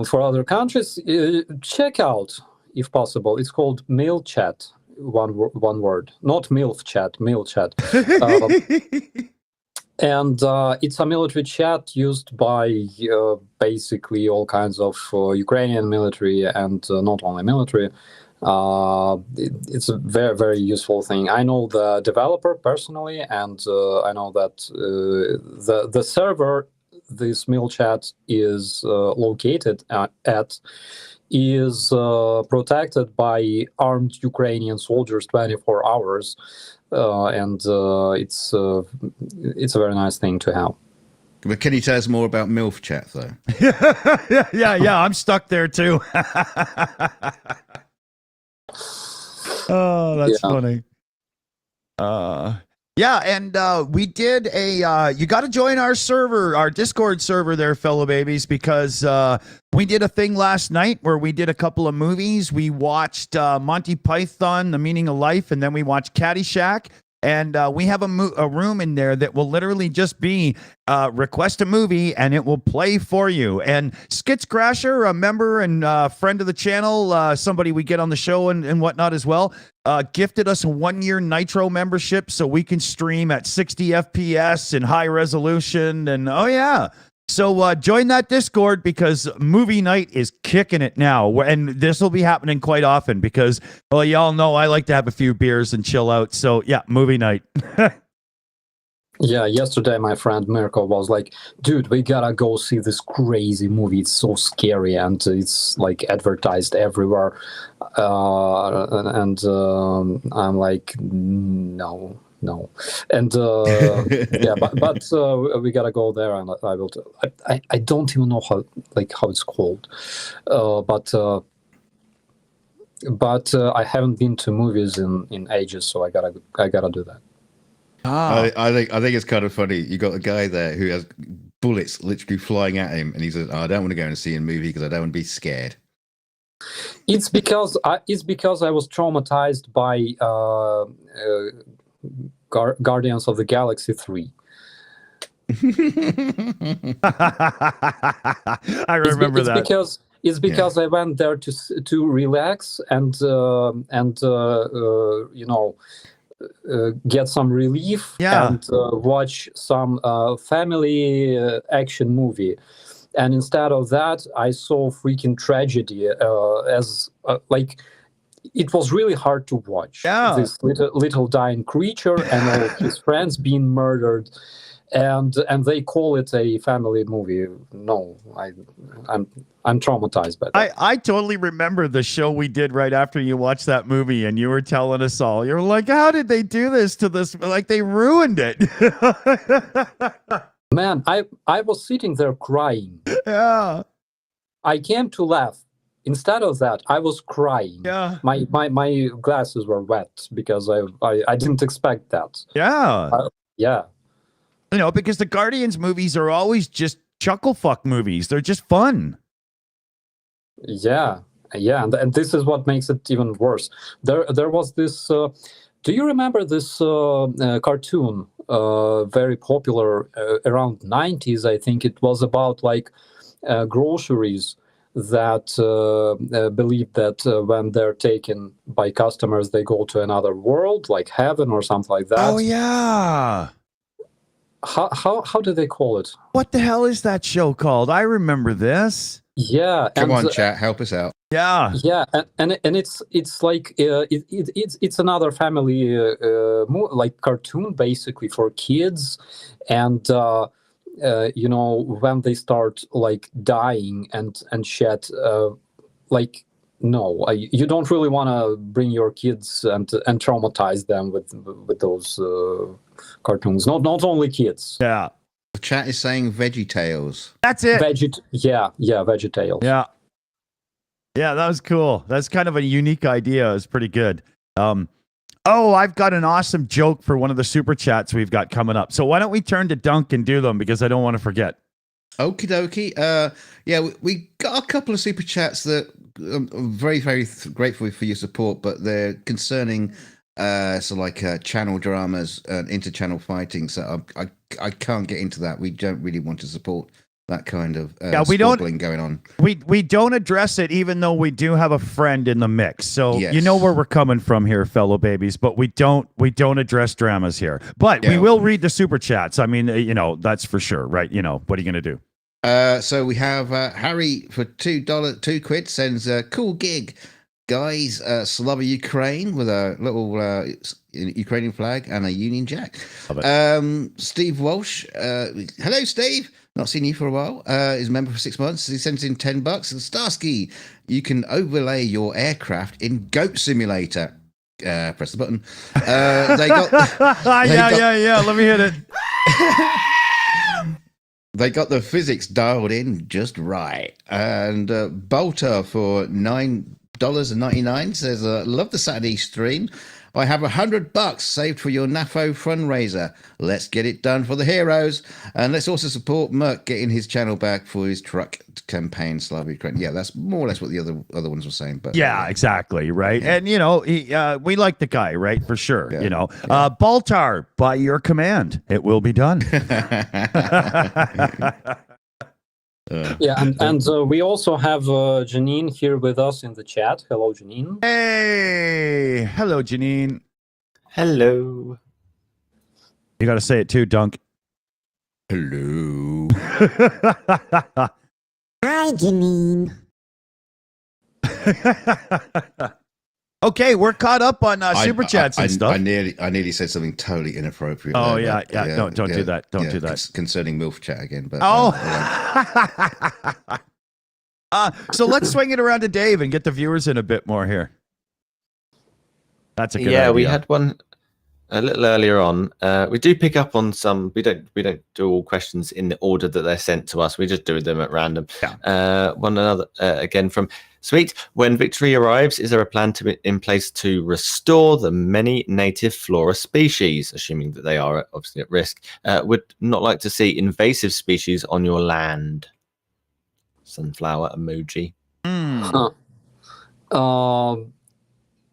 for other countries. Check out, if possible. It's called meal chat. One word, not MILF chat. Meal chat. And it's a military chat used by basically all kinds of Ukrainian military and not only military. It's a very, very useful thing. I know the developer personally, and I know that the server this mail chat is located at is protected by armed Ukrainian soldiers 24 hours, and it's a very nice thing to have. But can you tell us more about MILF chat, though? yeah, I'm stuck there too. Oh, that's funny. Yeah, and we did you got to join our server, our Discord server there, fellow babies, because we did a thing last night where we did a couple of movies. We watched Monty Python, The Meaning of Life, and then we watched Caddyshack. And we have a room in there that will literally just be request a movie and it will play for you. And Skits Crasher, a member and friend of the channel, somebody we get on the show and whatnot as well, gifted us a 1-year Nitro membership so we can stream at 60 FPS and high resolution. And oh yeah. So join that Discord because movie night is kicking it now. And this will be happening quite often because, well, y'all know I like to have a few beers and chill out. So yeah, movie night. Yeah, yesterday my friend Mirko was like, dude, we gotta go see this crazy movie. It's so scary and it's like advertised everywhere. And I'm like, no. And yeah, but we gotta go there, and I will. I don't even know how it's called, but I haven't been to movies in ages, so I gotta do that. I think it's kind of funny. You got a guy there who has bullets literally flying at him, and he says, I don't want to go and see a movie because I don't want to be scared. It's because I was traumatized by Guardians of the Galaxy 3. I remember that. It's because I went there to relax and get some relief and watch some family action movie. And instead of that, I saw freaking tragedy as it was really hard to watch. Yeah. This little dying creature and all of his friends being murdered, and they call it a family movie. No, I'm traumatized by that. I totally remember the show we did right after you watched that movie, and you were telling us all. You're like, how did they do this to this? Like they ruined it. Man, I was sitting there crying. Yeah. I came to laugh. Instead of that, I was crying. Yeah. My glasses were wet because I didn't expect that. Yeah. Yeah. Because the Guardians movies are always just chuckle fuck movies. They're just fun. Yeah. And this is what makes it even worse. There was this. Do you remember this cartoon? Very popular around 90s, I think. It was about groceries that believe that when they're taken by customers, they go to another world, like heaven or something like that. Oh yeah. How do they call it? What the hell is that show called? I remember this. Yeah. Come on, chat, help us out. Yeah. Yeah, and it's like it's another family cartoon basically for kids, and when they start dying and shed you don't really want to bring your kids and traumatize them with those cartoons. Not only kids. Yeah. The chat is saying Veggie Tales. That's it. Veggie Tales. Yeah. Yeah, that was cool. That's kind of a unique idea. It's pretty good. I've got an awesome joke for one of the super chats we've got coming up. So why don't we turn to Dunk and do them because I don't want to forget. Okie dokie. We got a couple of super chats that I'm very, very grateful for your support, but they're concerning channel dramas and inter-channel fighting. So I can't get into that. We don't really want to support that kind of squabbling going on. We don't address it, even though we do have a friend in the mix. So yes. You know where we're coming from here, fellow babies. But we don't address dramas here. But we will read the super chats. I mean, that's for sure, right? What are you gonna do? So we have Harry for $2 sends a cool gig. guys, Slava Ukraine with a little Ukrainian flag and a Union Jack. Steve Walsh, hello, Steve. Not seen you for a while. He's a member for 6 months. He sends in $10. And Starsky, you can overlay your aircraft in Goat Simulator. Press the button. They got. Yeah. Let me hit it. They got the physics dialed in just right. And Bolter for $9.99 says, love the Saturday stream. I have $100 saved for your NAFO fundraiser. Let's get it done for the heroes. And let's also support Merck getting his channel back for his truck campaign, Slava Ukraini. Yeah, that's more or less what the other ones were saying. But yeah, exactly, right. Yeah. And, we like the guy, right, for sure. Yeah. Baltar, by your command, it will be done. And we also have Janine here with us in the chat. Hello, Janine. Hey, hello, Janine. Hello. You got to say it too, Dunk. Hello. Hi, Janine. Okay, we're caught up on super chats and stuff. I nearly said something totally inappropriate. Oh yeah. Don't do that. Don't do that. Concerning MILF chat again. But so let's swing it around to Dave and get the viewers in a bit more here. That's a good idea. Yeah, we had one a little earlier on. We do pick up on some. We don't do all questions in the order that they're sent to us. We just do them at random. Yeah. One another again from Sweet. When victory arrives, is there a plan in place to restore the many native flora species, assuming that they are obviously at risk? Would not like to see invasive species on your land. Sunflower emoji.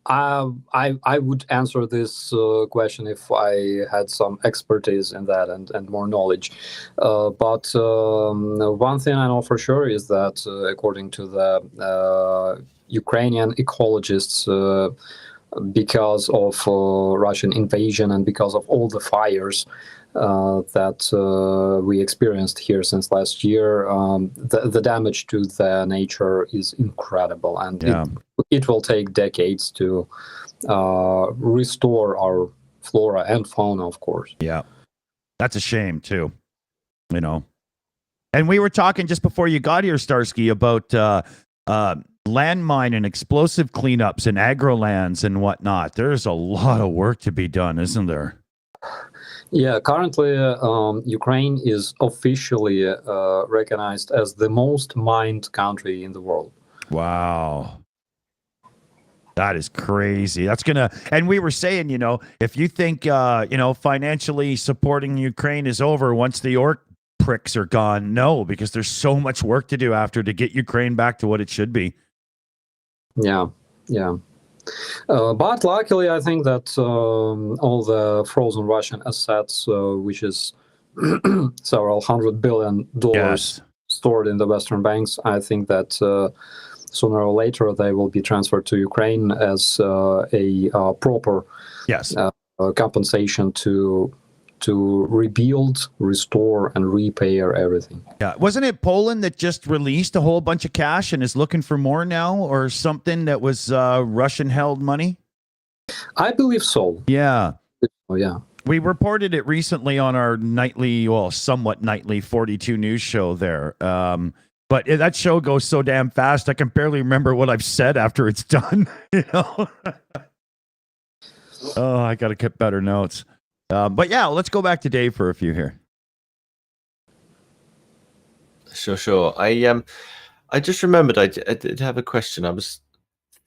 I would answer this question if I had some expertise in that and more knowledge. But one thing I know for sure is that according to the Ukrainian ecologists, because of Russian invasion and because of all the fires that we experienced here since last year, the damage to the nature is incredible, and it will take decades to restore our flora and fauna, of course. Yeah, that's a shame too. And we were talking just before you got here, Starsky, about landmine and explosive cleanups in agrolands and whatnot. There's a lot of work to be done, isn't there? Yeah, currently Ukraine is officially recognized as the most mined country in the world. Wow. That is crazy. And we were saying, if you think, financially supporting Ukraine is over once the orc pricks are gone, no, because there's so much work to do after to get Ukraine back to what it should be. Yeah. But luckily, I think that all the frozen Russian assets, which is several $100 billion stored in the Western banks, I think that sooner or later they will be transferred to Ukraine as a proper compensation to rebuild, restore, and repair everything. Yeah, wasn't it Poland that just released a whole bunch of cash and is looking for more now, or something that was Russian-held money? I believe so. Yeah. Oh, yeah. We reported it recently on our somewhat nightly 42 News show there. But that show goes so damn fast, I can barely remember what I've said after it's done. Oh, I got to get better notes. But yeah, let's go back to Dave for a few here. Sure. I just remembered I did have a question. I was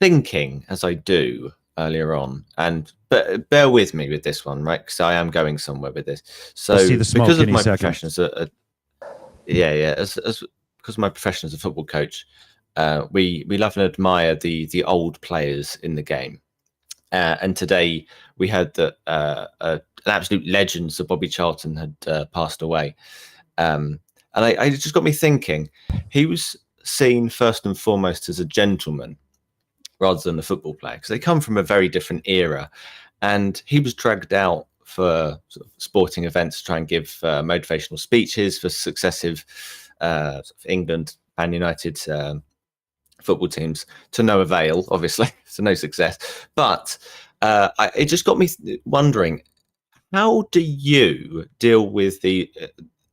thinking, as I do earlier on, but bear with me with this one, right? Because I am going somewhere with this. So I'll see the smoke because of any my second. profession because of my profession as a football coach, we love and admire the old players in the game. And today we heard that an absolute legend, Sir Bobby Charlton, had passed away. And I just got me thinking, he was seen first and foremost as a gentleman rather than a football player, because they come from a very different era. And he was dragged out for sort of sporting events to try and give motivational speeches for successive England, Man United football teams to no avail, obviously, to no success. But it just got me wondering, how do you deal with the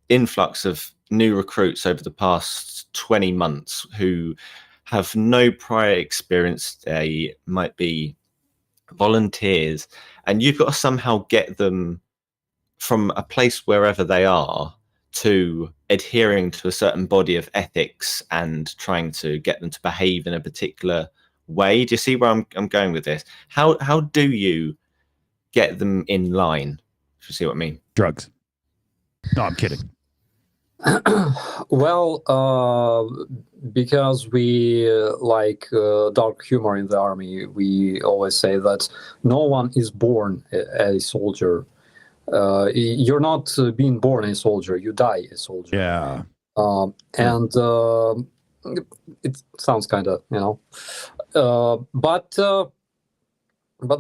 influx of new recruits over the past 20 months who have no prior experience? They might be volunteers, and you've got to somehow get them from a place wherever they are to adhering to a certain body of ethics and trying to get them to behave in a particular way. Do you see where I'm going with this? How do you get them in line? Do you see what I mean? Drugs. No, I'm kidding. Well, because we like dark humor in the army, we always say that no one is born a soldier. You're not being born a soldier; you die a soldier. Yeah. And it sounds kind of, but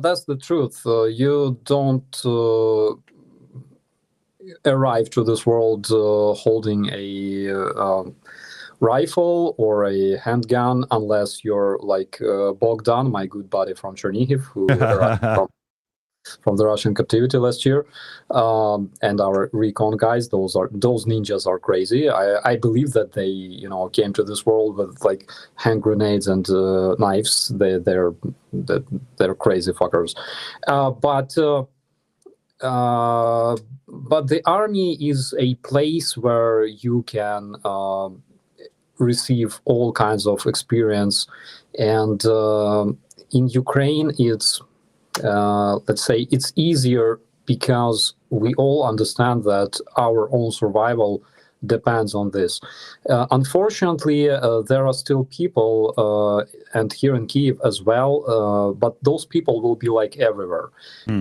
that's the truth. You don't arrive to this world holding a rifle or a handgun unless you're like Bogdan, my good buddy from Chernihiv, who arrived from the Russian captivity last year, and our recon guys. Those ninjas are crazy. I believe that they came to this world with like hand grenades and knives. They're crazy fuckers, but the army is a place where you can receive all kinds of experience, and in Ukraine it's let's say it's easier because we all understand that our own survival depends on this. Unfortunately, there are still people, and here in Kyiv as well, but those people will be like everywhere.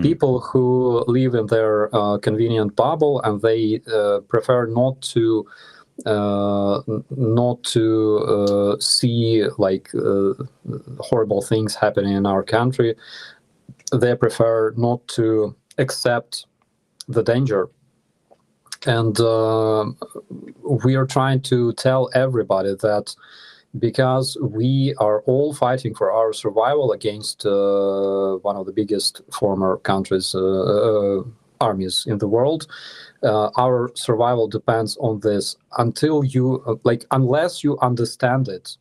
People who live in their convenient bubble, and they prefer not to see like horrible things happening in our country. They prefer not to accept the danger. And we are trying to tell everybody that because we are all fighting for our survival against one of the biggest former countries' armies in the world, our survival depends on this. Until you unless you understand it,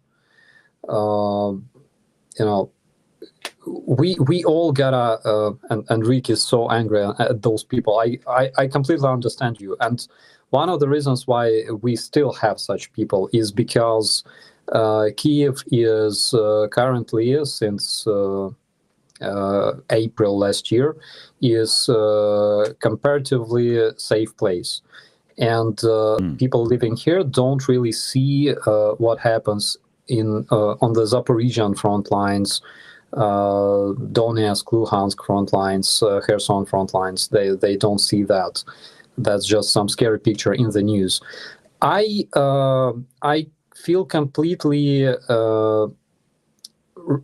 we all gotta, and Rick is so angry at those people. I completely understand you. And one of the reasons why we still have such people is because Kyiv is currently, since April last year, is comparatively a safe place. And people living here don't really see what happens on the Zaporizhian front lines, Donetsk, Luhansk front lines, Kherson front lines. They don't see that. That's just some scary picture in the news. I feel completely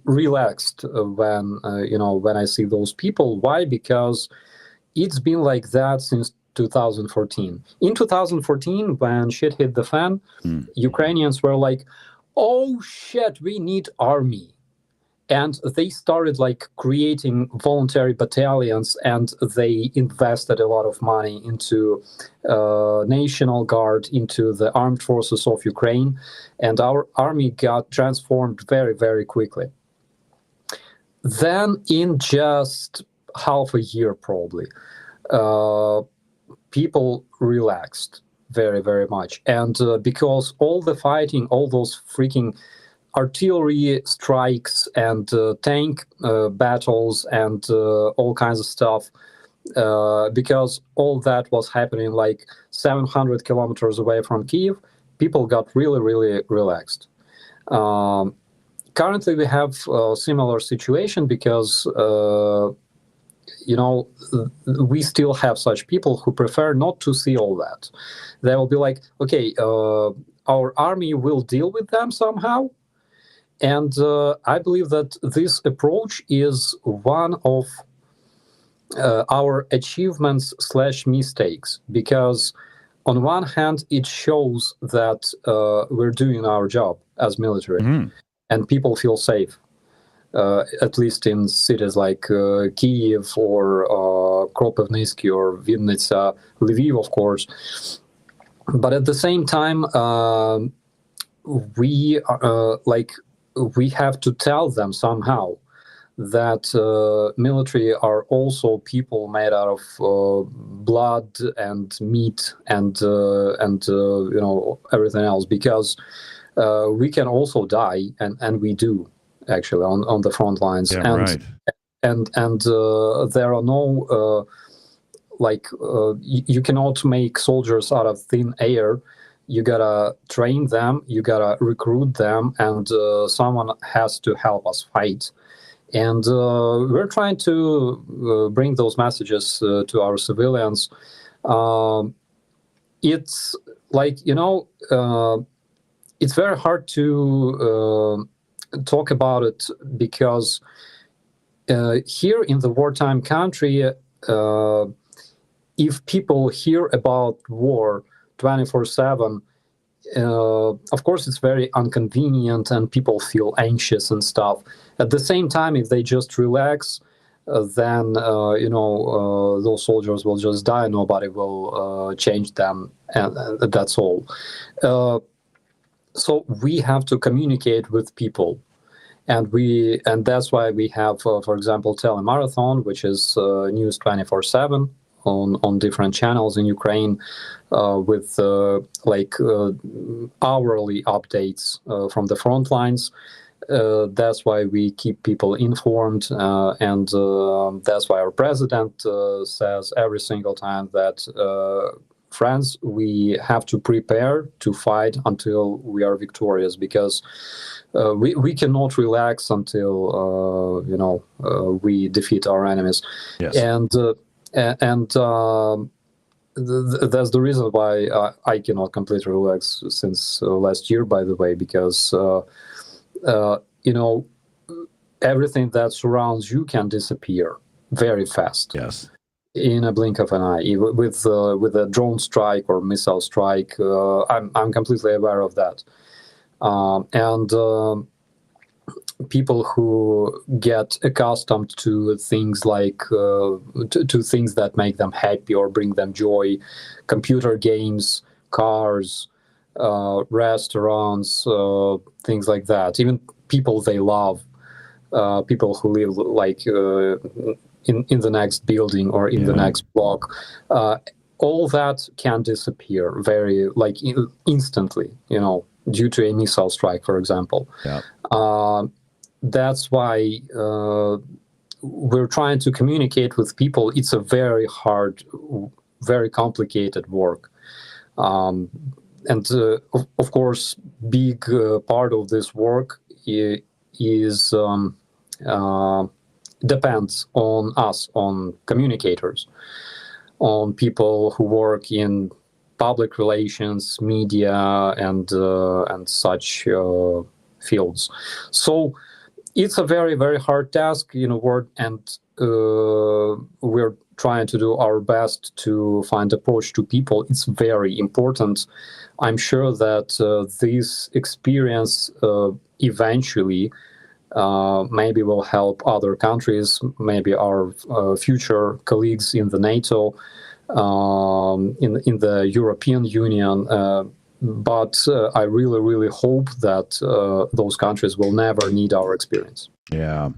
relaxed when I see those people. Why? Because it's been like that since 2014. In 2014, when shit hit the fan, Ukrainians were like, "Oh shit, we need army." And they started like creating voluntary battalions, and they invested a lot of money into National Guard, into the armed forces of Ukraine, and our army got transformed very, very quickly. Then in just half a year, probably, people relaxed very, very much. And because all the fighting, all those freaking artillery strikes and tank battles and all kinds of stuff, because all that was happening like 700 kilometers away from Kyiv, people got really, really relaxed. Currently, we have a similar situation because, we still have such people who prefer not to see all that. They will be like, okay, our army will deal with them somehow. And I believe that this approach is one of our achievements / mistakes, because on one hand, it shows that we're doing our job as military. and people feel safe. At least in cities like Kiev or Kropivnitsky or Vinnytsia, Lviv, of course. But at the same time, we have to tell them somehow that military are also people made out of blood and meat and everything else, because we can also die, and we do actually on the front lines. Yeah, right. And there are no you cannot make soldiers out of thin air. You gotta train them, you gotta recruit them, and someone has to help us fight. And we're trying to bring those messages to our civilians. It's it's very hard to talk about it, because here in the wartime country, if people hear about war 24/7, of course it's very inconvenient and people feel anxious and stuff. At the same time, if they just relax, then those soldiers will just die. Nobody will change them, and that's all. So we have to communicate with people, and that's why we have, for example, Telemarathon, which is news 24/7 on different channels in Ukraine, with hourly updates from the front lines. That's why we keep people informed, and that's why our president says every single time that, friends, we have to prepare to fight until we are victorious, because we cannot relax until we defeat our enemies. Yes. And that's the reason why I cannot completely relax since last year, by the way, because everything that surrounds you can disappear very fast. Yes. In a blink of an eye, with a drone strike or missile strike. I'm completely aware of that, and people who get accustomed to things like to things that make them happy or bring them joy, computer games, cars, restaurants, things like that. Even people they love, people who live like in the next building or in the next block, all that can disappear very instantly, due to a missile strike, for example. Yeah. That's why we're trying to communicate with people. It's a very hard, very complicated work. And of course, big part of this work is depends on us, on communicators, on people who work in public relations, media, and such fields. So it's a very, very hard task, and we're trying to do our best to find approach to people. It's very important. I'm sure that this experience eventually maybe will help other countries, maybe our future colleagues in the NATO, in the European Union. But I really, really hope that those countries will never need our experience. Yeah.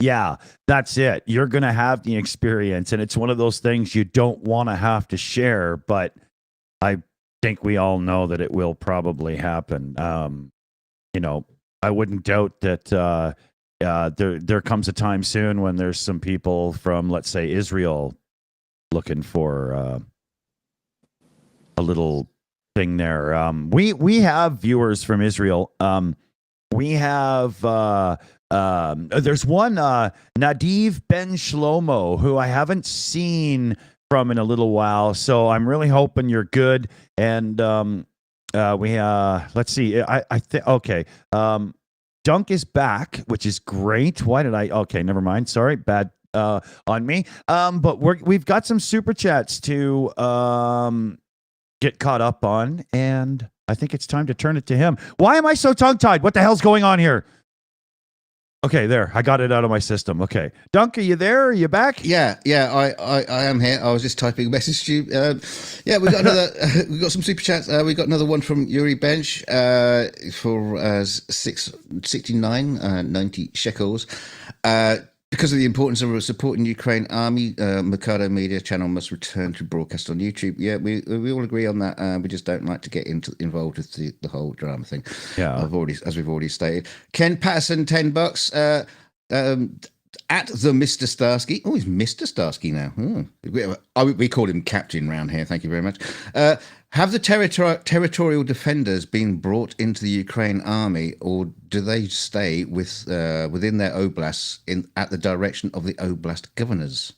Yeah, that's it. You're going to have the experience, and it's one of those things you don't want to have to share, but I think we all know that it will probably happen. I wouldn't doubt that there comes a time soon when there's some people from, let's say, Israel looking for a little thing there. We have viewers from Israel. We have there's one Nadiv Ben Shlomo who I haven't seen from in a little while, so I'm really hoping you're good. And we let's see. I think okay. Dunk is back, which is great. Why did I? Okay, never mind. Sorry, bad on me. But we've got some super chats to get caught up on, and I think it's time to turn it to him. Why am I so tongue-tied? What the hell's going on here? Okay, there. I got it out of my system. Okay. Dunk, are you there? Are you back? Yeah, I am here. I was just typing a message to you. Yeah, we got another. We got some super chats. We got another one from Yuri Bench for 69.90 shekels. Because of the importance of supporting Ukraine army, Mikado Media channel must return to broadcast on YouTube. Yeah, we all agree on that. We just don't like to get involved with the whole drama thing. Yeah, as we've already stated. Ken Patterson, $10. At the Mr. Starsky. Oh, he's Mr. Starsky now. We call him Captain round here. Thank you very much. Have the territorial defenders been brought into the Ukraine army, or do they stay within their oblasts at the direction of the oblast governors?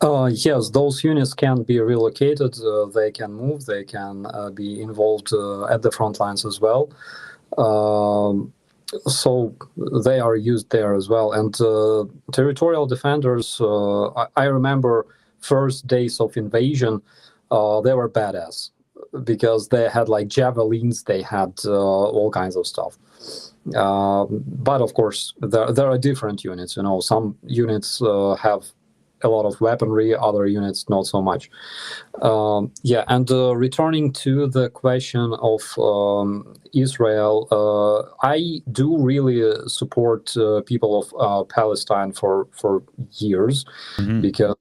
Yes, those units can be relocated. They can move. They can be involved at the front lines as well. So they are used there as well. And territorial defenders, I remember first days of invasion, they were badass because they had like javelins, they had all kinds of stuff. But of course, there are different units. Some units have a lot of weaponry, other units not so much. And returning to the question of Israel, I do really support people of Palestine for years, because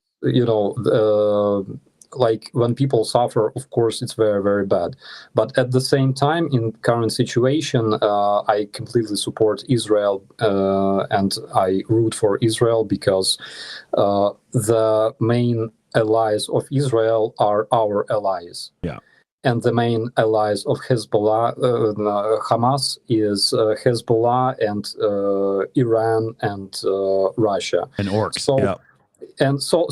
like when people suffer, of course, it's very, very bad. But at the same time, in current situation, I completely support Israel and I root for Israel because the main allies of Israel are our allies. Yeah. And the main allies of Hezbollah, Hamas, is Hezbollah and Iran and Russia. And orcs. So, yeah. And so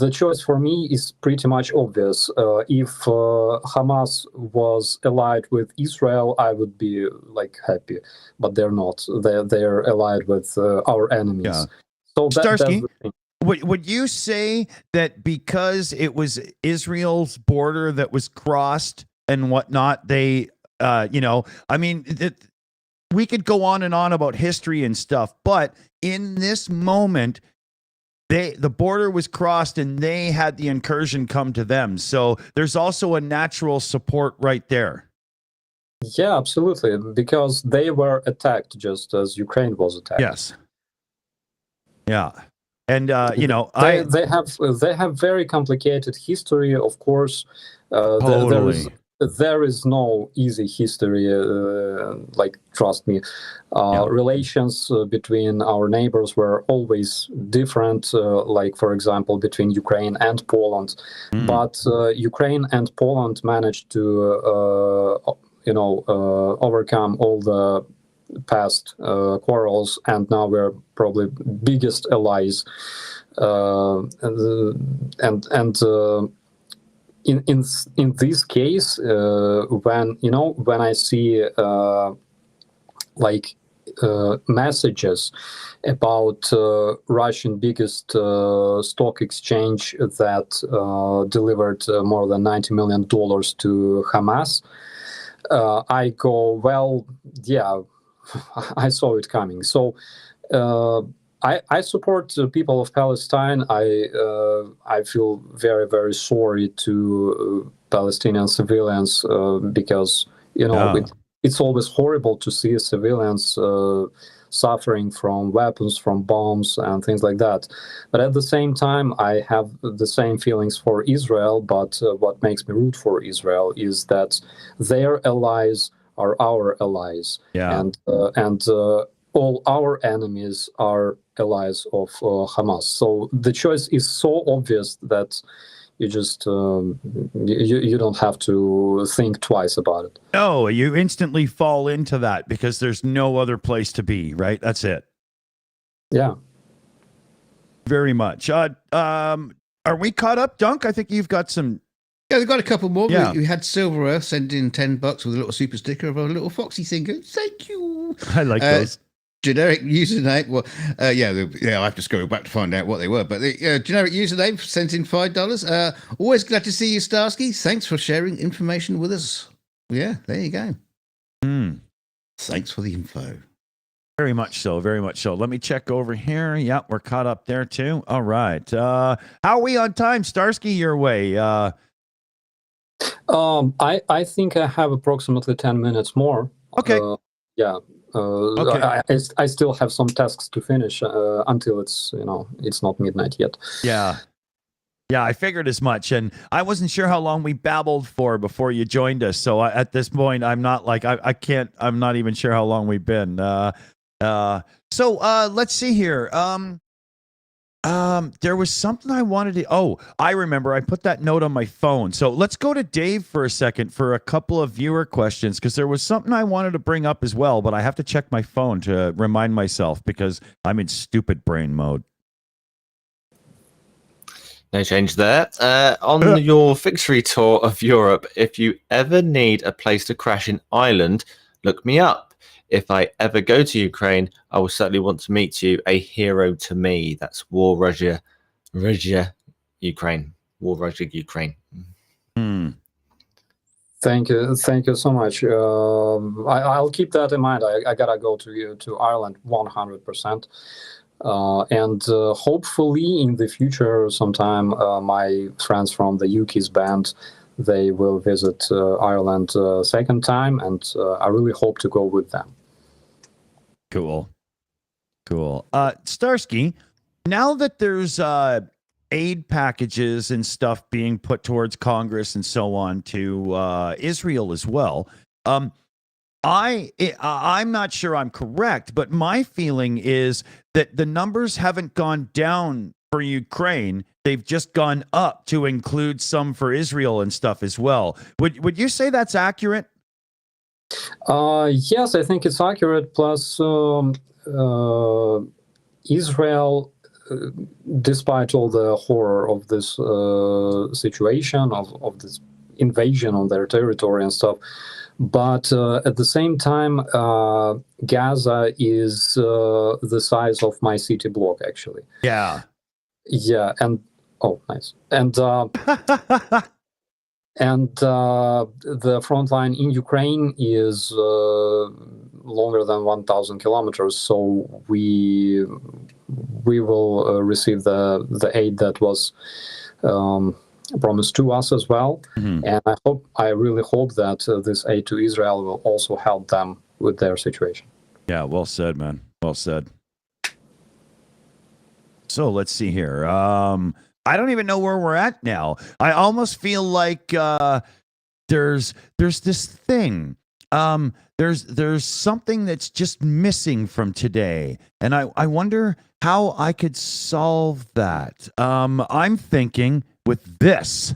the choice for me is pretty much obvious. If Hamas was allied with Israel, I would be like happy, but they're not. They're allied with our enemies. Yeah. So Starsky, that's the thing. would you say that because it was Israel's border that was crossed and whatnot, they, we could go on and on about history and stuff, but in this moment, the border was crossed and they had the incursion come to them. So there's also a natural support right there. Yeah, absolutely, because they were attacked just as Ukraine was attacked. Yes. Yeah. And they have very complicated history, of course. Totally. There is no easy history, trust me. Relations between our neighbors were always different, for example, between Ukraine and Poland. But Ukraine and Poland managed to, overcome all the past quarrels, and now we're probably biggest allies. In this case, when I see messages about Russian biggest stock exchange that delivered more than $90 million to Hamas, I go, well, yeah, I saw it coming. So I support people of Palestine. I feel very, very sorry to Palestinian civilians because it's always horrible to see civilians suffering from weapons, from bombs, and things like that. But at the same time, I have the same feelings for Israel. But what makes me root for Israel is that their allies are our allies, and all our enemies are allies of Hamas. So the choice is so obvious that you just you don't have to think twice about it. No, you instantly fall into that because there's no other place to be, right? That's it. Yeah. Very much. Are we caught up, Dunk? I think you've got some. Yeah, we've got a couple more. Yeah. We had Silver Earth send in $10 with a little super sticker of a little foxy thinker. Thank you. I like those. Generic username. Well, I have to scroll back to find out what they were. But the generic username sent in $5. Always glad to see you, Starsky. Thanks for sharing information with us. Yeah, there you go. Hmm. Thanks for the info. Very much so. Very much so. Let me check over here. Yeah, we're caught up there too. All right. How are we on time? Starsky, your way. I think I have approximately 10 minutes more. Okay. Yeah. Okay. I still have some tasks to finish until it's not midnight yet. Yeah. Yeah, I figured as much, and I wasn't sure how long we babbled for before you joined us. So at this point, I'm not like I can't. I'm not even sure how long we've been. So let's see here. There was something I wanted to. Oh, I remember. I put that note on my phone. So let's go to Dave for a second for a couple of viewer questions because there was something I wanted to bring up as well, but I have to check my phone to remind myself because I'm in stupid brain mode. No change there. On your victory tour of Europe, if you ever need a place to crash in Ireland, look me up. If I ever go to Ukraine, I will certainly want to meet you, a hero to me. That's War Russia, Ukraine. War Russia, Ukraine. Thank you so much. I'll keep that in mind. I gotta go to Ireland 100%. And hopefully in the future sometime my friends from the UK's band, they will visit Ireland second time, and I really hope to go with them. Cool. Starsky, now that there's aid packages and stuff being put towards Congress and so on to Israel as well, I'm not sure I'm correct, but my feeling is that the numbers haven't gone down for Ukraine. They've just gone up to include some for Israel and stuff as well. Would you say that's accurate? Yes, I think it's accurate. Plus, Israel, despite all the horror of this situation, of this invasion on their territory and stuff, but at the same time, Gaza is the size of my city block, actually. Yeah. Yeah, and oh, nice. And and the front line in Ukraine is longer than 1,000 kilometers. So we will receive the aid that was promised to us as well. Mm-hmm. And I really hope that this aid to Israel will also help them with their situation. Yeah, well said, man. Well said. So let's see here. I don't even know where we're at now. I almost feel like there's this thing. There's something that's just missing from today, and I wonder how I could solve that. I'm thinking with this.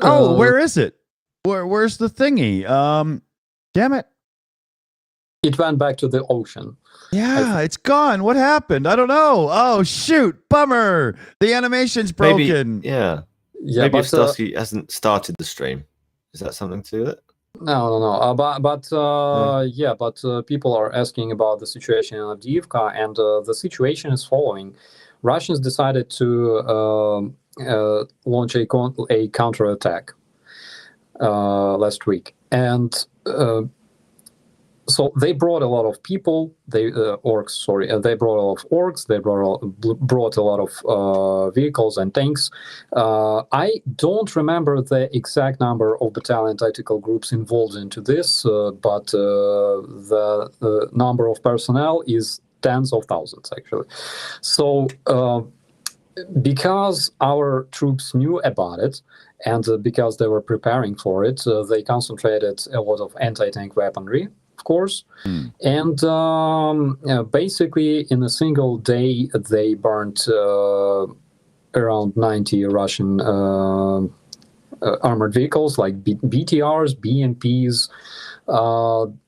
Oh, where is it? Where's the thingy? Damn it. It went back to the ocean. Yeah, it's gone. What happened? I don't know. Oh, shoot. Bummer. The animation's broken. Maybe, yeah. Maybe if Starsky hasn't started the stream. Is that something to it? No. But people are asking about the situation in Avdiivka, and the situation is following. Russians decided to launch a counterattack last week, and so they brought a lot of people. They brought a lot of orcs. They brought a lot of vehicles and tanks. I don't remember the exact number of battalion tactical groups involved into this, but the number of personnel is tens of thousands, actually. So because our troops knew about it, and because they were preparing for it, they concentrated a lot of anti-tank weaponry, of course. And basically, in a single day, they burnt around 90 Russian armored vehicles, like BTRs, BMPs,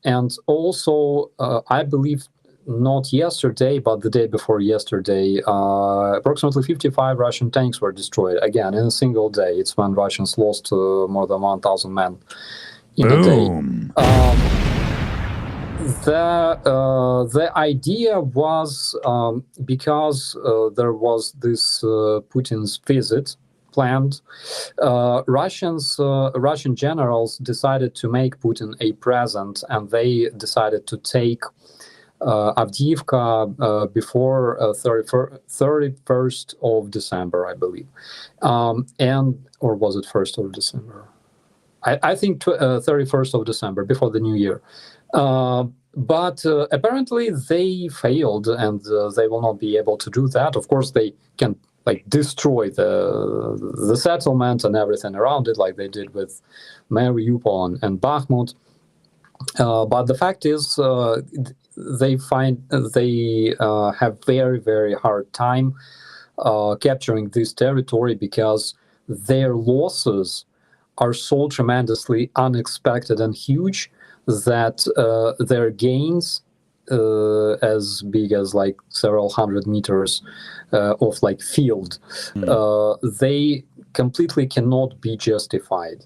and also, I believe, not yesterday, but the day before yesterday, approximately 55 Russian tanks were destroyed again in a single day. It's when Russians lost more than 1,000 men in a day. Boom. The idea was because there was this Putin's visit planned. Russian generals decided to make Putin a present, and they decided to take Avdiivka before 31st of December, I believe, or was it 1st of December? I think 31st of December, before the New Year. But apparently they failed, and they will not be able to do that. Of course, they can destroy the settlement and everything around it, like they did with Mariupol and Bakhmut. But the fact is, they have very, very hard time capturing this territory because their losses are so tremendously unexpected and huge that their gains, as big as several hundred meters of field, they completely cannot be justified.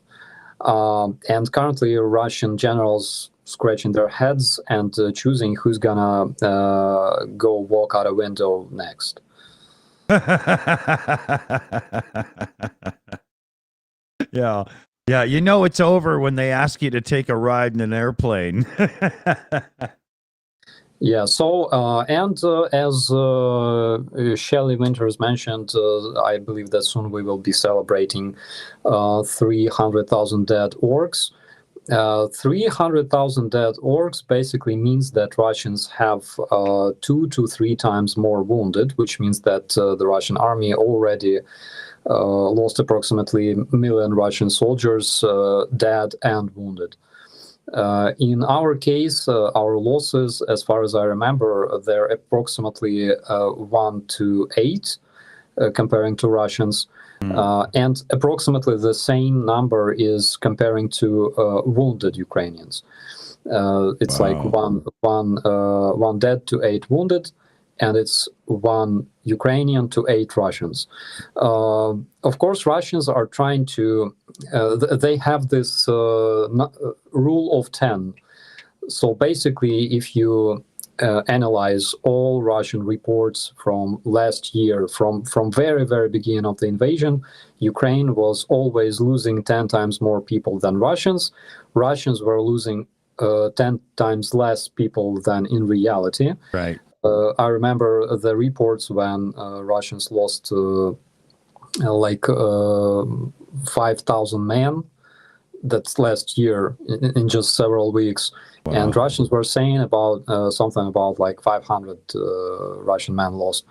And currently, Russian generals scratching their heads and choosing who's gonna go walk out a window next. Yeah. Yeah, you know it's over when they ask you to take a ride in an airplane. Yeah, so, as Shelley Winters mentioned, I believe that soon we will be celebrating 300,000 dead orcs. 300,000 dead orcs basically means that Russians have 2 to 3 times more wounded, which means that the Russian army already lost approximately a million Russian soldiers dead and wounded. In our case, our losses, as far as I remember, they're approximately 1 to 8, comparing to Russians. And approximately the same number is comparing to wounded Ukrainians. It's Wow. one dead to 8 wounded, and it's 1 Ukrainian to 8 Russians. Of course, Russians are trying to, they have this rule of 10. So basically, if you analyze all Russian reports from last year, from very, very beginning of the invasion, Ukraine was always losing 10 times more people than Russians. Russians were losing 10 times less people than in reality. Right. I remember the reports when Russians lost 5,000 men. That's last year in just several weeks. Wow. And Russians were saying about something about 500 Russian men lost,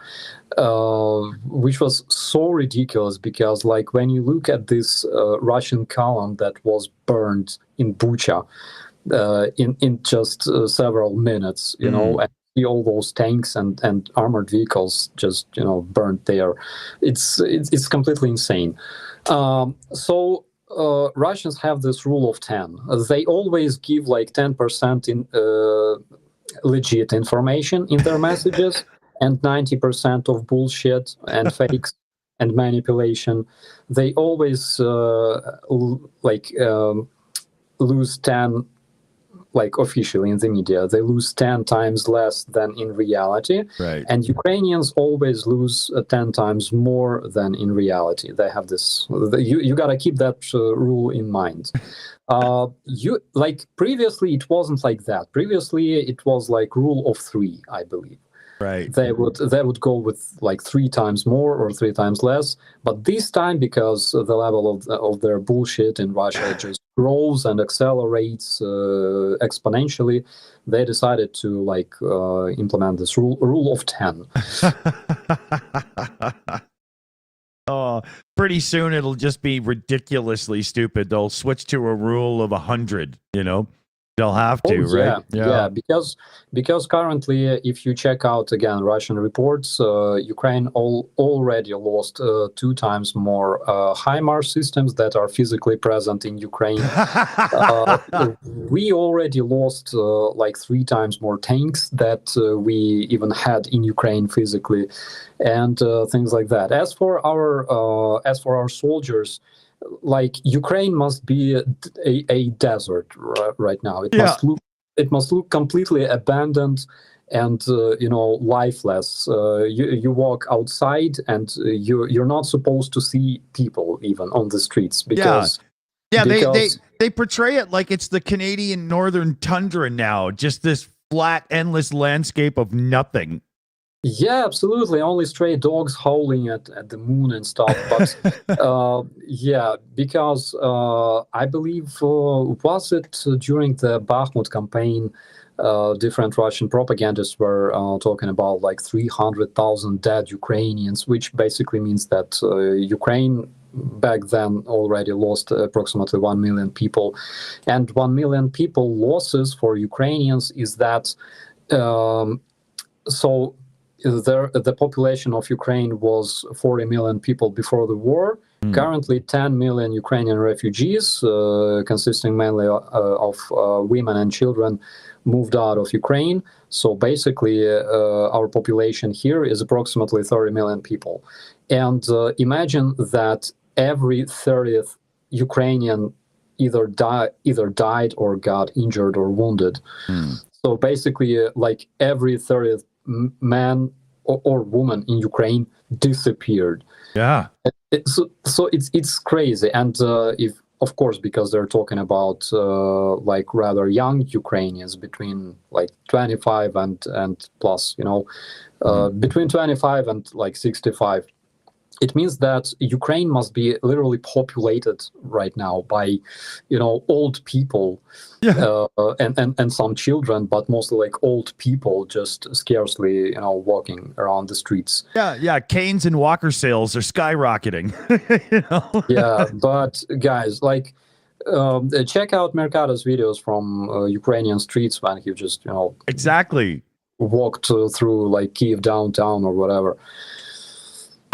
which was so ridiculous because when you look at this Russian column that was burned in Bucha in just several minutes, you know, and see all those tanks and armored vehicles just burnt there. It's completely insane. So Russians have this rule of 10. They always give 10% in legit information in their messages and 90% of bullshit and fakes and manipulation. They always lose 10, officially in the media, they lose 10 times less than in reality. Right. And Ukrainians always lose 10 times more than in reality. They have this, you got to keep that rule in mind. Previously it wasn't like that. Previously it was rule of 3, I believe. Right. They would go with 3 times more or 3 times less, but this time, because the level of their bullshit in Russia just grows and accelerates exponentially, they decided to implement this rule of 10. Oh, pretty soon it'll just be ridiculously stupid. They'll switch to a rule of 100. They'll have to, right? Yeah, because currently, if you check out again Russian reports, Ukraine already lost 2 times more HIMARS systems that are physically present in Ukraine. We already lost like 3 times more tanks that we even had in Ukraine physically, and things like that. As for our soldiers, like Ukraine must be a desert right now. It must look completely abandoned and lifeless. You walk outside and you're not supposed to see people even on the streets because they portray it like it's the Canadian northern tundra now, just this flat, endless landscape of nothing. Yeah, absolutely. Only stray dogs howling at the moon and stuff. But because I believe, was it during the Bakhmut campaign, different Russian propagandists were talking about like 300,000 dead Ukrainians, which basically means that Ukraine back then already lost approximately 1 million people. And 1 million people losses for Ukrainians is that the population of Ukraine was 40 million people before the war. Currently, 10 million Ukrainian refugees, consisting mainly of women and children, moved out of Ukraine. So basically, our population here is approximately 30 million people. And imagine that every 30th Ukrainian either died or got injured or wounded. So basically, like every 30th man or woman in Ukraine disappeared. Yeah. So it's crazy, and if of course because they're talking about like rather young Ukrainians between like 25 and plus, between 25 and like 65. It means that Ukraine must be literally populated right now by, old people, and some children, but mostly like old people just scarcely, walking around the streets. Yeah. Canes and walker sales are skyrocketing. Yeah, but guys, like, check out Mercado's videos from Ukrainian streets when he just, exactly walked through like Kiev downtown or whatever.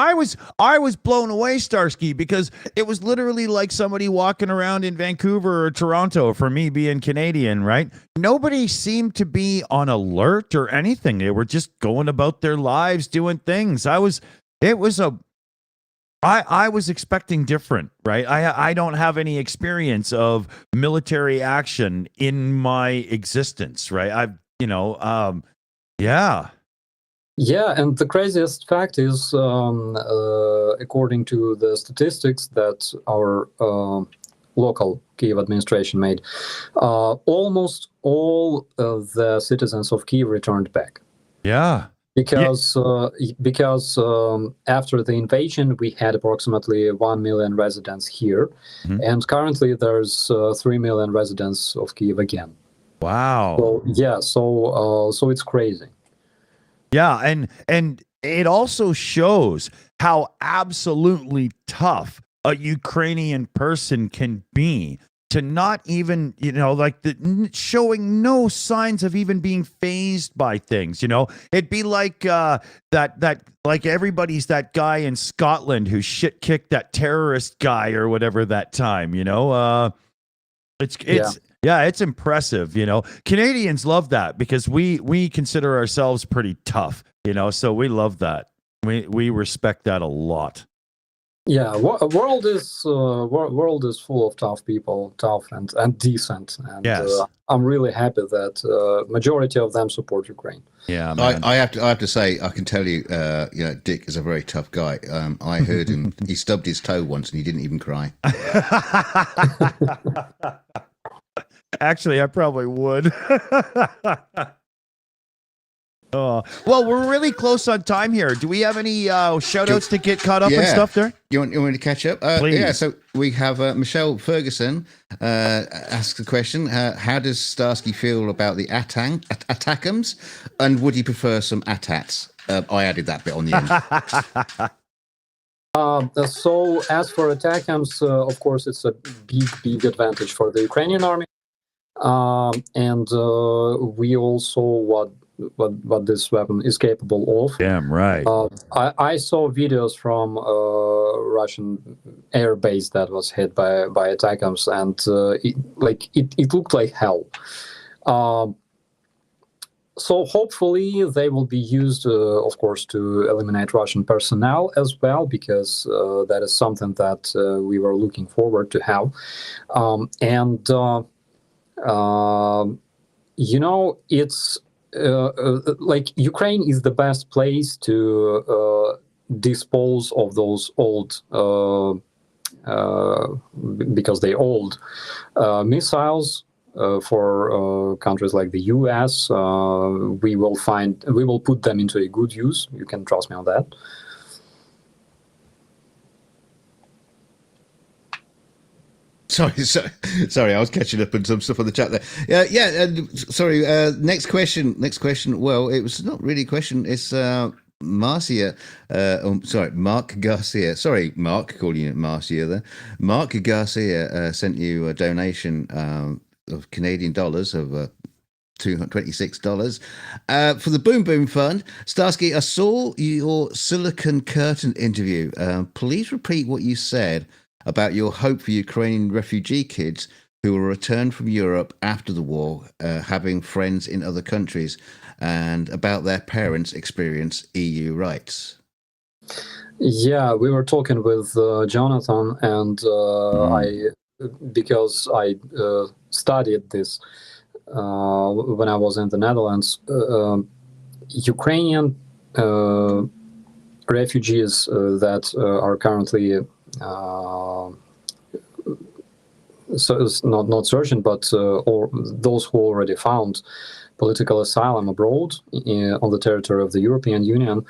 I was blown away, Starsky, because it was literally like somebody walking around in Vancouver or Toronto, for me being Canadian, right? Nobody seemed to be on alert or anything. They were just going about their lives, doing things. I was expecting different, right? I don't have any experience of military action in my existence, right? Yeah. Yeah, and the craziest fact is, according to the statistics that our local Kiev administration made, almost all of the citizens of Kiev returned back. Yeah. Because after the invasion, we had approximately 1 million residents here, and currently there's 3 million residents of Kiev again. Wow. So yeah, so it's crazy. Yeah, and it also shows how absolutely tough a Ukrainian person can be to not even, showing no signs of even being fazed by things. It'd be like that like everybody's that guy in Scotland who shit kicked that terrorist guy or whatever that time. It's impressive, Canadians love that because we consider ourselves pretty tough, so we love that. We respect that a lot. Yeah, world is full of tough people, tough and decent, and yes. I'm really happy that majority of them support Ukraine. Yeah, man. I have to say, I can tell you, Dick is a very tough guy. I heard him; he stubbed his toe once, and he didn't even cry. Actually, I probably would. Well, we're really close on time here. Do we have any shout outs to get caught up and stuff there? You want me to catch up? Please. Yeah, so we have Michelle Ferguson asks the question, how does Starsky feel about the attackums, and would he prefer some ATATs? I added that bit on the end. So as for attackams, of course, it's a big advantage for the Ukrainian army. and we also what this weapon is capable of. Damn right. I saw videos from Russian air base that was hit by ATACMS, and it looked like hell. So hopefully they will be used, of course, to eliminate Russian personnel as well, because that is something that we were looking forward to have. It's like Ukraine is the best place to dispose of those old, because they old missiles. For countries like the US, we will put them into a good use. You can trust me on that. Sorry, I was catching up on some stuff on the chat there. Sorry. Next question. Well, it was not really a question. It's Marcia. Mark Garcia. Sorry, Mark, calling you Marcia there. Mark Garcia sent you a donation of Canadian dollars of $226 for the Boom Boom Fund. Starsky, I saw your Silicon Curtain interview. Please repeat what you said about your hope for Ukrainian refugee kids who will return from Europe after the war, having friends in other countries, and about their parents' experience EU rights. Yeah, we were talking with Jonathan, and because I studied this when I was in the Netherlands, Ukrainian refugees that are currently so it's not searching, but or those who already found political asylum abroad on the territory of the European Union.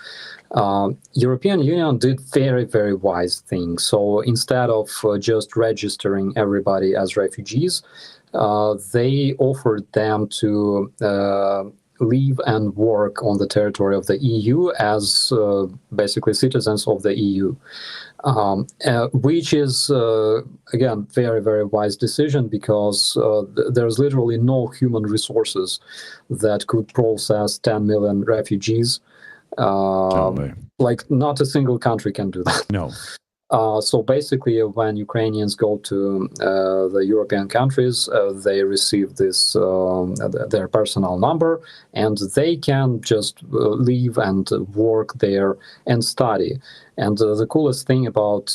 European Union did very, very wise things. So instead of just registering everybody as refugees, they offered them to live and work on the territory of the EU as basically citizens of the EU. Which is, again, very, very wise decision, because there's literally no human resources that could process 10 million refugees. Like, not a single country can do that. No. So basically, when Ukrainians go to the European countries, they receive this their personal number, and they can just live and work there and study. And the coolest thing about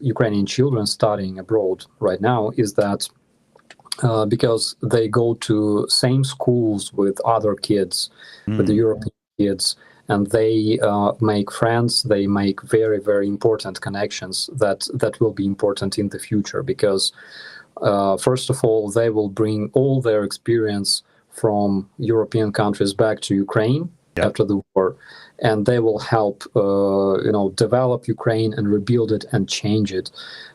Ukrainian children studying abroad right now is that because they go to same schools with other kids, with the European kids, and they make friends, they make very, very important connections that will be important in the future, because first of all, they will bring all their experience from European countries back to Ukraine after the war, and they will help develop Ukraine and rebuild it and change it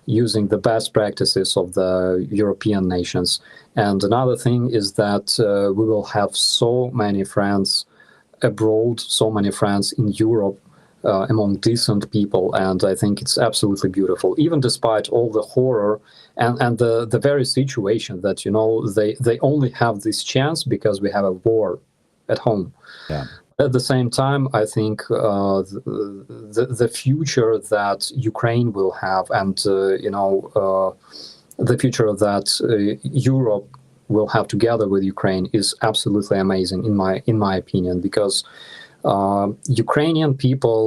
using the best practices of the European nations. And another thing is that we will have so many friends abroad, so many friends in Europe among decent people, and I think it's absolutely beautiful, even despite all the horror and the very situation that they only have this chance because we have a war at home. Yeah. At the same time, I think the future that Ukraine will have, and the future that Europe will have together with Ukraine is absolutely amazing in my opinion, because Ukrainian people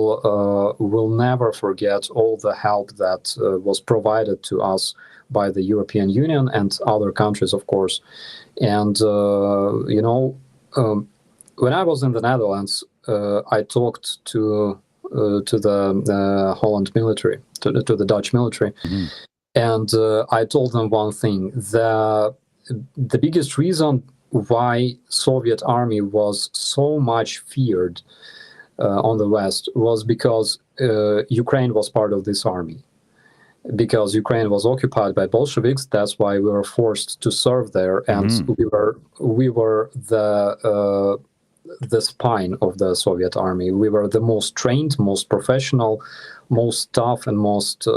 will never forget all the help that was provided to us by the European Union and other countries, of course. And when I was in the Netherlands, I talked to the Holland military, to the Dutch military, and I told them one thing: the biggest reason why Soviet army was so much feared on the West was because Ukraine was part of this army. Because Ukraine was occupied by Bolsheviks, that's why we were forced to serve there, and we were the spine of the Soviet army. We were the most trained, most professional, most tough and most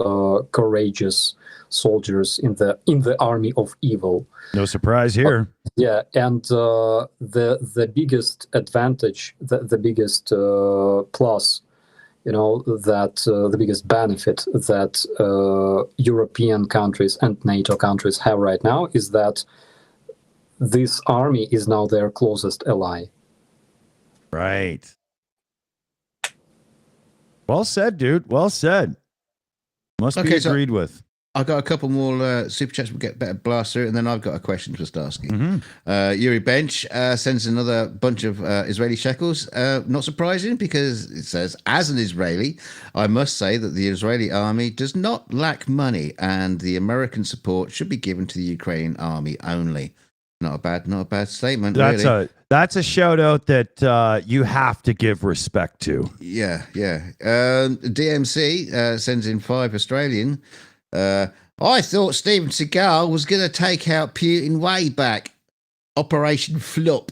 courageous soldiers in the army of evil. No surprise here. Yeah, and the biggest advantage, the biggest plus, that the biggest benefit that European countries and NATO countries have right now is that this army is now their closest ally. Right. Well said, dude. Well said. Must be agreed with. I've got a couple more super chats. We'll get better blast through, and then I've got a question for Starsky. Yuri Bench sends another bunch of Israeli shekels. Not surprising, because it says, as an Israeli, I must say that the Israeli army does not lack money, and the American support should be given to the Ukrainian army only. Not a bad statement. That's a shout out that you have to give respect to. Yeah. DMC sends in 5 Australian. I thought Steven Seagal was going to take out Putin way back. Operation Flop.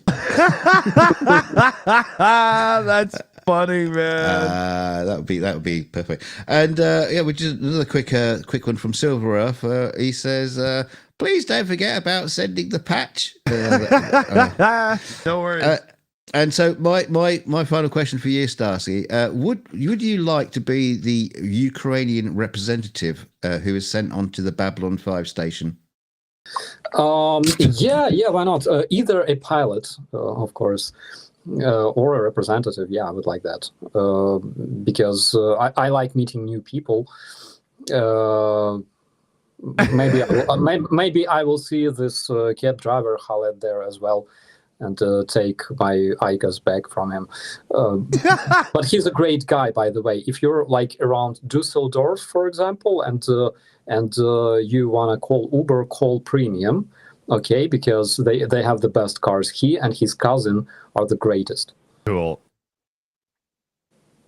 That's funny, man. That would be perfect. And which is another quick one from Silver Earth. He says, please don't forget about sending the patch. No worries. And so my final question for you, Starsky, would you like to be the Ukrainian representative who is sent onto the Babylon 5 station? Yeah, why not? Either a pilot, of course, or a representative. Yeah, I would like that, because I like meeting new people. Maybe I will see this cab driver Khaled there as well, and take my ICAs back from him. But he's a great guy, by the way. If you're like around Dusseldorf, for example, and you want to call Uber, call Premium, okay, because they have the best cars. He and his cousin are the greatest. Cool.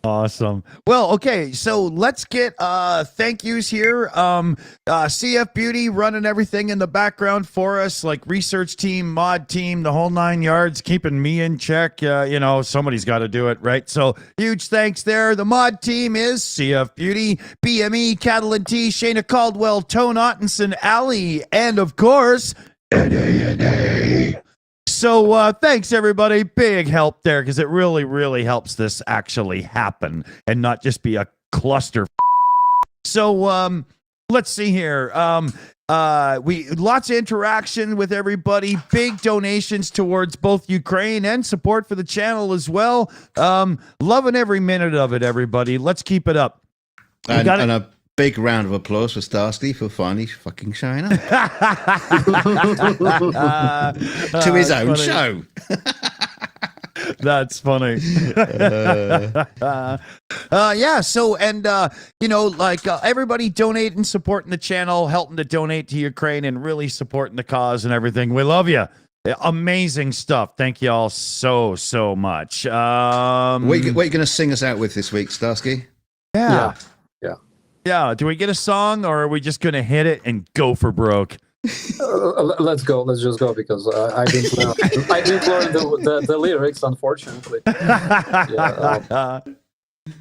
Awesome. Well, okay, so let's get thank yous here. CF Beauty running everything in the background for us, like research team, mod team, the whole 9 yards, keeping me in check. Somebody's got to do it, right? So huge thanks there. The mod team is CF Beauty, BME, Catalan T, Shayna Caldwell, Tone Ottenson, Ali, and of course, NA. So thanks, everybody. Big help there, because it really, really helps this actually happen and not just be a cluster. So let's see here. We lots of interaction with everybody. Big donations towards both Ukraine and support for the channel as well. Loving every minute of it, everybody. Let's keep it up. And a big round of applause for Starsky for finally fucking showing up to his own show. That's funny. Yeah. So, and everybody donate and supporting the channel, helping to donate to Ukraine, and really supporting the cause and everything. We love you. Amazing stuff. Thank you all so much. What are you going to sing us out with this week, Starsky? Yeah. Do we get a song, or are we just going to hit it and go for broke? Let's go. Let's just go, because I didn't learn the lyrics, unfortunately.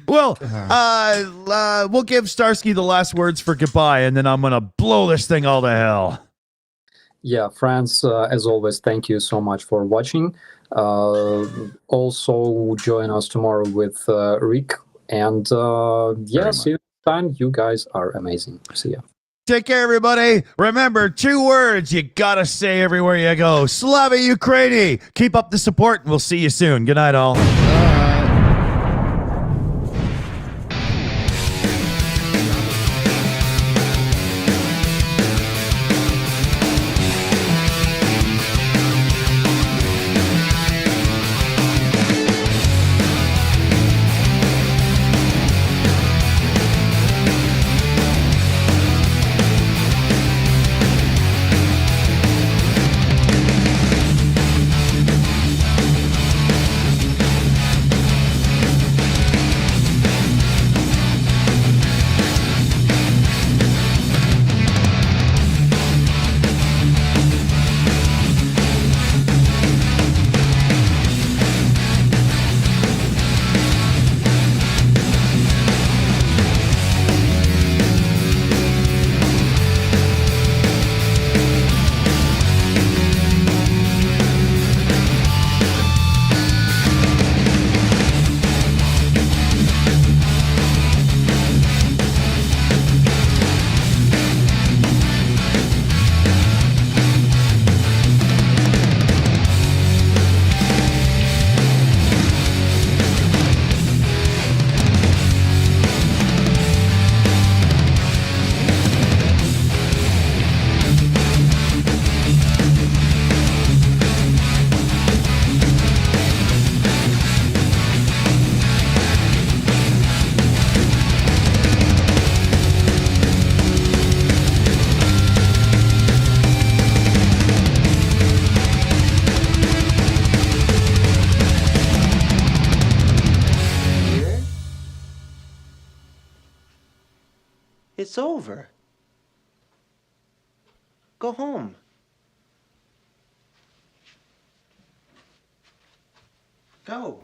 Well, we'll give Starsky the last words for goodbye, and then I'm going to blow this thing all to hell. Yeah, friends, as always, thank you so much for watching. Also, join us tomorrow with Rick. And see you next time. You guys are amazing. See ya. Take care, everybody. Remember, 2 words you gotta say everywhere you go. Slava Ukraini. Keep up the support, and we'll see you soon. Good night, all. It's over. Go home. Go.